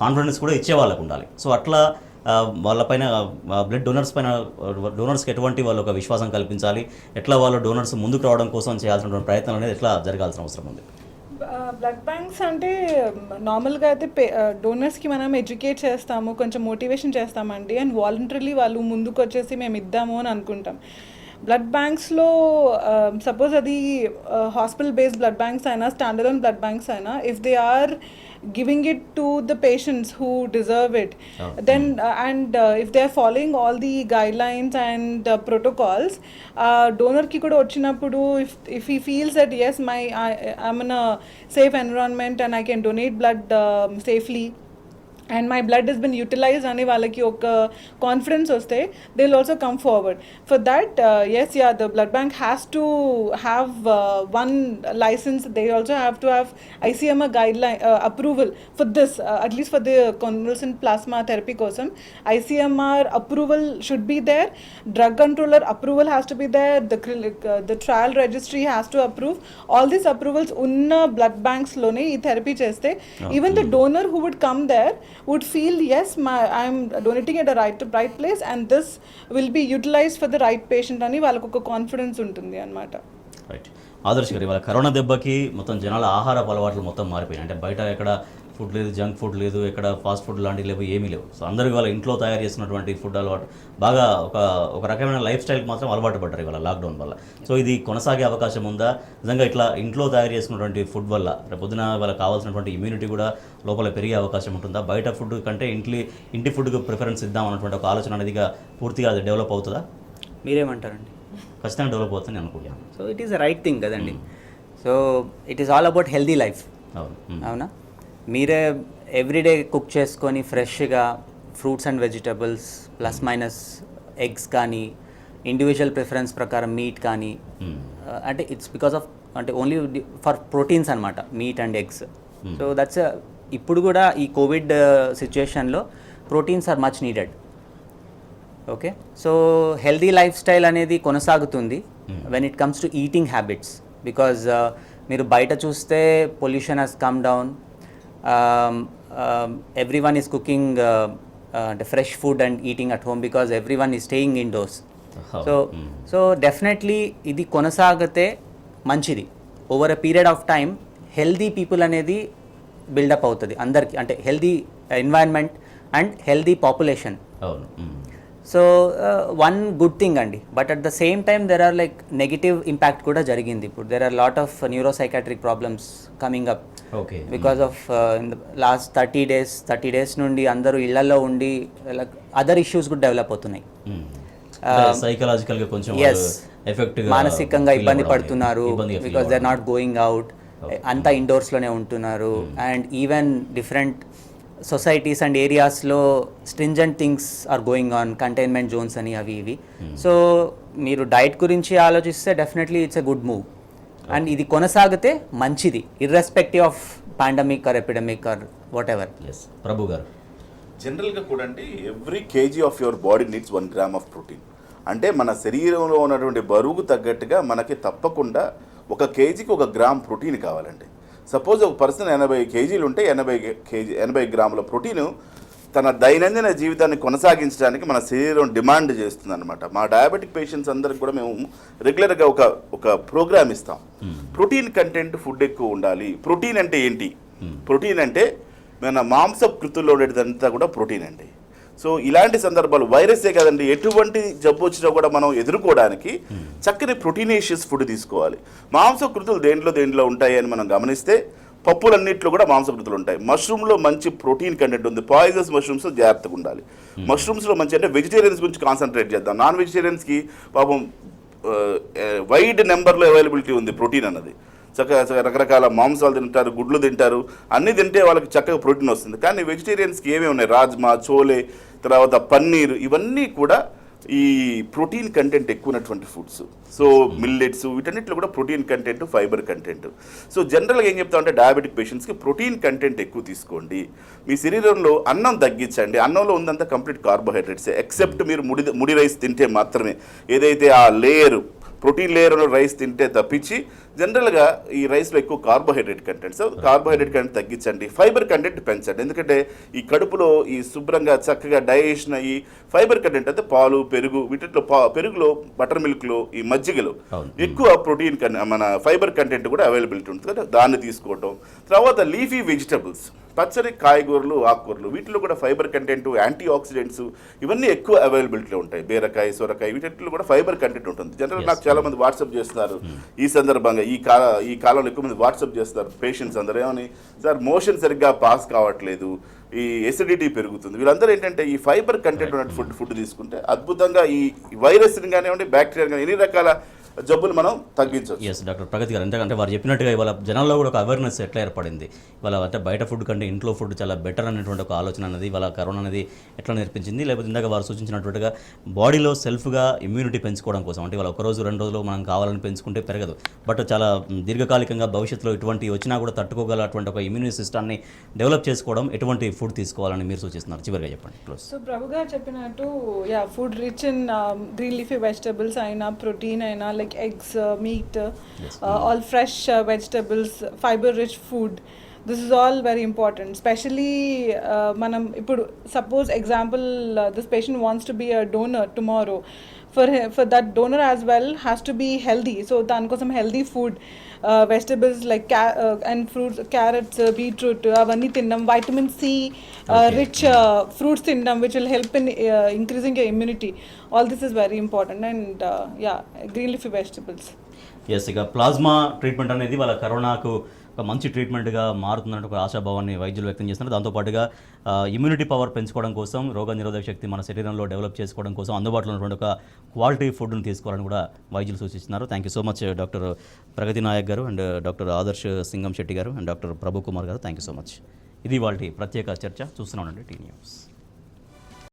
కాన్ఫిడెన్స్ కూడా ఇచ్చే వాళ్ళకు ఉండాలి. సో అట్లా వాళ్ళపైన బ్లడ్ డోనర్స్కి ఎటువంటి వాళ్ళు ఒక విశ్వాసం కల్పించాలి, ఎట్లా వాళ్ళు డోనర్స్ ముందుకు రావడం కోసం చేయాల్సినటువంటి ప్రయత్నం అనేది ఎట్లా జరగాల్సిన అవసరం ఉంది. బ్లడ్ బ్యాంక్స్ అంటే నార్మల్గా అయితే డోనర్స్కి మనం ఎడ్యుకేట్ చేస్తాము, కొంచెం మోటివేషన్ చేస్తామండి, అండ్ వాలంటరీలీ వాళ్ళు ముందుకు వచ్చేసి మేము ఇద్దాము అని అనుకుంటాం. బ్లడ్ బ్యాంక్స్లో సపోజ్ అది హాస్పిటల్ బేస్డ్ బ్లడ్ బ్యాంక్స్ అయినా, స్టాండర్డ్ బ్లడ్ బ్యాంక్స్ అయినా, if they are giving it to the patients who deserve it, then if they are following all the guidelines and protocols, donor ki kuda vachinappudu if he feels that yes, I'm in a safe environment and I can donate blood safely and my blood has been utilized అని వాళ్ళకి ఒక confidence వస్తే they will also come forward. For that the blood bank has to have one license. They also have to have ICMR guideline approval for this, at least for the convalescent plasma therapy కోసం ICMR approval should be there, drug controller approval has to be there, the trial registry has to approve. All these approvals ఉన్న blood banks లోనే ఈ therapy చేస్తే even the donor who would come there would feel yes, I'm donating at the right place and this will be utilized for the right patient అని వాళ్ళకు ఒక confidence ఉంటుంది అన్నమాట. Right, Adarsh గారు, ఇవాళ కరోనా దెబ్బకి మొత్తం జనాల ఆహారపు అలవాట్లు మొత్తం మారిపోయాయి. అంటే బయట ఎక్కడ ఫుడ్ లేదు, జంక్ ఫుడ్ లేదు, ఎక్కడ ఫాస్ట్ ఫుడ్ లాంటివి లేవు, ఏమీ లేవు. సో అందరికీ వాళ్ళ ఇంట్లో తయారు చేసినటువంటి ఫుడ్ అలవాటు బాగా ఒక రకమైన లైఫ్ స్టైల్కి మాత్రం అలవాటు పడ్డారు ఇవాళ లాక్డౌన్ వల్ల. సో ఇది కొనసాగే అవకాశం ఉందా నిజంగా? ఇట్లా ఇంట్లో తయారు చేసుకున్నటువంటి ఫుడ్ వల్ల రేపొద్దున వాళ్ళకి కావాల్సినటువంటి ఇమ్యూనిటీ కూడా లోపల పెరిగే అవకాశం ఉంటుందా? బయట ఫుడ్ కంటే ఇంటి ఫుడ్కి ప్రిఫరెన్స్ ఇద్దాం అన్నటువంటి ఒక ఆలోచన అనేది పూర్తిగా అది డెవలప్ అవుతుందా? మీరేమంటారండి? ఖచ్చితంగా డెవలప్ అవుతుందని అనుకుంటున్నాను. So it is the right thing కదండి. So it is all about healthy life. అవునా? మీరే ఎవ్రీడే కుక్ చేసుకొని ఫ్రెష్గా fruits and vegetables plus minus eggs కానీ ఇండివిజువల్ ప్రిఫరెన్స్ ప్రకారం మీట్ కానీ అంటే ఇట్స్ బికాస్ ఆఫ్ అంటే ఓన్లీ ఫర్ ప్రోటీన్స్ అనమాట meat and eggs. So that's ఇప్పుడు కూడా ఈ కోవిడ్ సిచ్యుయేషన్లో proteins are much needed. Okay, so healthy lifestyle అనేది కొనసాగుతుంది when it comes to eating habits. Because మీరు బయట చూస్తే pollution has come down, everyone is cooking అంటే fresh food and eating at home because everyone is staying indoors. So definitely ఇది కొనసాగితే మంచిది. Over a period of time healthy people అనేది build up అవుతుంది అందరికి, అంటే healthy environment and healthy population. So one good thing అండి. But at the same time there are like negative impact కూడా జరిగింది. ఇప్పుడు there are lot of neuropsychiatric problems coming up because of in the last 30 days నుండి అందరూ ఇళ్లలో ఉండి like other issues కూడా develop అవుతున్నాయి. సైకలాజికల్గా కొంచెం మానసికంగా ఇబ్బంది పడుతున్నారు because they are not going out, అంతా ఇండోర్స్లోనే ఉంటున్నారు. And even different societies and ఏరియాస్లో stringent things are going on, containment zones అని అవి ఇవి. సో మీరు డైట్ గురించి ఆలోచిస్తే definitely it's a good move and ఇది కొనసాగితే మంచిది irrespective of pandemic are epidemic or whatever. Prabhu garu, జనరల్గా కూడా అండి every KG of your body needs 1 gram of protein. అంటే మన శరీరంలో ఉన్నటువంటి బరువుకు తగ్గట్టుగా మనకి తప్పకుండా 1 kgకి 1 gram ప్రోటీన్ కావాలండి. సపోజ్ ఒక పర్సన్ 80 kgs ఉంటే 80 గ్రాముల ప్రోటీను తన దైనందిన జీవితాన్ని కొనసాగించడానికి మన శరీరం డిమాండ్ చేస్తుంది అనమాట. మా డయాబెటిక్ పేషెంట్స్ అందరికి కూడా మేము రెగ్యులర్గా ఒక ప్రోగ్రామ్ ఇస్తాం. ప్రోటీన్ కంటెంట్ ఫుడ్ ఎక్కువ ఉండాలి. ప్రోటీన్ అంటే ఏంటి? ప్రోటీన్ అంటే మన మాంసకృతుల్లో ఉండేదంతా కూడా ప్రోటీన్ అండి. సో ఇలాంటి సందర్భాలు వైరసే కదండి, ఎటువంటి జబ్బు వచ్చినా కూడా మనం ఎదుర్కోవడానికి చక్కని ప్రోటీనేషియస్ ఫుడ్ తీసుకోవాలి. మాంసకృతులు దేంట్లో ఉంటాయి అని మనం గమనిస్తే పప్పులన్నింటిలో కూడా మాంసకృతులు ఉంటాయి. మష్రూమ్లో మంచి ప్రోటీన్ కంటెంట్ ఉంది. పాయిజన్స్ మష్రూమ్స్ జాగ్రత్తగా ఉండాలి. మష్రూమ్స్లో మంచి అంటే వెజిటేరియన్స్ గురించి కాన్సన్ట్రేట్ చేద్దాం. నాన్ వెజిటేరియన్స్కి పాపం వైడ్ నెంబర్లో అవైలబిలిటీ ఉంది ప్రోటీన్ అన్నది. చక్కగా రకరకాల మాంసాలు తింటారు, గుడ్లు తింటారు, అన్నీ తింటే వాళ్ళకి చక్కగా ప్రోటీన్ వస్తుంది. కానీ వెజిటేరియన్స్కి ఏమేమి ఉన్నాయి? రాజ్మా, చోలే, తర్వాత పన్నీర్, ఇవన్నీ కూడా ఈ ప్రోటీన్ కంటెంట్ ఎక్కువ ఉన్నటువంటి ఫుడ్స్. సో మిల్లెట్స్ వీటన్నిటిలో కూడా protein content, fibre content. So జనరల్గా ఏం చెప్తామంటే డయాబెటిక్ పేషెంట్స్కి ప్రోటీన్ కంటెంట్ ఎక్కువ తీసుకోండి. మీ శరీరంలో అన్నం తగ్గించండి. అన్నంలో ఉందంతా కంప్లీట్ కార్బోహైడ్రేట్సే, ఎక్సెప్ట్ మీరు ముడి రైస్ తింటే మాత్రమే. ఏదైతే ఆ లేయరు ప్రోటీన్ లేయర్ రైస్ తింటే తప్పించి జనరల్గా ఈ రైస్లో ఎక్కువ carbohydrate content. So carbohydrate content తగ్గించండి, ఫైబర్ కంటెంట్ పెంచండి. ఎందుకంటే ఈ కడుపులో ఈ శుభ్రంగా చక్కగా డైజెషన్ అయ్యి ఫైబర్ కంటెంట్ అంటే పాలు, పెరుగు, వీటిలో పెరుగులో, బటర్ మిల్క్లో, ఈ మజ్జిగలో ఎక్కువ ప్రోటీన్ మన ఫైబర్ కంటెంట్ కూడా అవైలబిలిటీ ఉంటుంది కదా, దాన్ని తీసుకోవటం. తర్వాత లీఫీ వెజిటబుల్స్, పచ్చడి కాయగూరలు, ఆకుకూరలు, వీటిలో కూడా ఫైబర్ కంటెంట్, యాంటీ ఆక్సిడెంట్స్ ఇవన్నీ ఎక్కువ అవైలబిలిటీలో ఉంటాయి. బీరకాయ, సొరకాయ వీటిలో కూడా ఫైబర్ కంటెంట్ ఉంటుంది. జనరల్ నాకు చాలా మంది వాట్సాప్ చేస్తున్నారు ఈ సందర్భంగా. ఈ కాలంలో ఎక్కువ మంది వాట్సాప్ చేస్తారు పేషెంట్స్ అందరూ. ఏమని, సార్ మోషన్ సరిగ్గా పాస్ కావట్లేదు, ఈ ఎసిడిటీ పెరుగుతుంది. వీళ్ళందరూ ఏంటంటే ఈ ఫైబర్ కంటెంట్ ఉన్న ఫుడ్ తీసుకుంటే అద్భుతంగా ఈ వైరస్ని కానివ్వండి, బ్యాక్టీరియా కానీ ఎన్ని రకాల జబ్బులు మనం తగ్గించవచ్చు. ఎస్ డాక్టర్ ప్రగతి గారు, ఎందుకంటే వారు చెప్పినట్టుగా ఇవాళ జనాల్లో కూడా ఒక అవేర్నెస్ ఎట్లా ఏర్పడింది ఇవాళ అంటే బయట ఫుడ్ కంటే ఇంట్లో ఫుడ్ చాలా బెటర్ అనేటువంటి ఒక ఆలోచన అనేది ఇవాళ కరోనా అనేది ఎట్లా నేర్పించింది. లేకపోతే ఇందాక వారు సూచించినట్టుగా బాడీలో సెల్ఫ్గా ఇమ్యూనిటీ పెంచుకోవడం కోసం, అంటే ఇవాళ 1 రోజు 2 రోజులు మనం కావాలని పెంచుకుంటే పెరగదు, బట్ చాలా దీర్ఘకాలికంగా భవిష్యత్తులో ఇటువంటి వచ్చినా కూడా తట్టుకోగల అటువంటి ఒక ఇమ్యూని సిస్టాన్ని డెవలప్ చేసుకోవడం ఎటువంటి ఫుడ్ తీసుకోవాలని మీరు సూచిస్తున్నారు? చివరిగా చెప్పండి. సో ప్రభు గారు చెప్పినట్టు food rich in green leafy vegetables అయినా, ప్రోటీన్ అయినా, like eggs, meat, all fresh vegetables, fiber rich food. This is all very important, especially manam ippudu suppose example this patient wants to be a donor tomorrow, for that donor as well has to be healthy. So దానికోసం healthy food, vegetables like and fruits, carrots, beetroot, అవన్నీ తినడం, vitamin C rich fruits తినడం, which will help in increasing your immunity. All this is very important, and green leafy vegetables. Yes, ఇక plasma treatment అనేది వాళ్ళ కరోనాకు ఒక మంచి ట్రీట్మెంట్గా మారుతుందంటే ఒక ఆశాభావాన్ని వైద్యులు వ్యక్తం చేస్తున్నారు. దాంతోపాటుగా ఇమ్యూనిటీ పవర్ పెంచుకోవడం కోసం, రోగ నిరోధక శక్తి మన శరీరంలో డెవలప్ చేసుకోవడం కోసం అందుబాటులో ఉన్నటువంటి ఒక క్వాలిటీ ఫుడ్ని తీసుకోవాలని కూడా వైద్యులు సూచిస్తున్నారు. Thank you so much doctor Pragati Nayak garu and doctor Adarsh Singam Shetty garu and doctor Prabhu Kumar garu. Thank you so much. ఇది వాళ్ళ ప్రత్యేక చర్చ. చూస్తూనే ఉండండి టీ న్యూస్.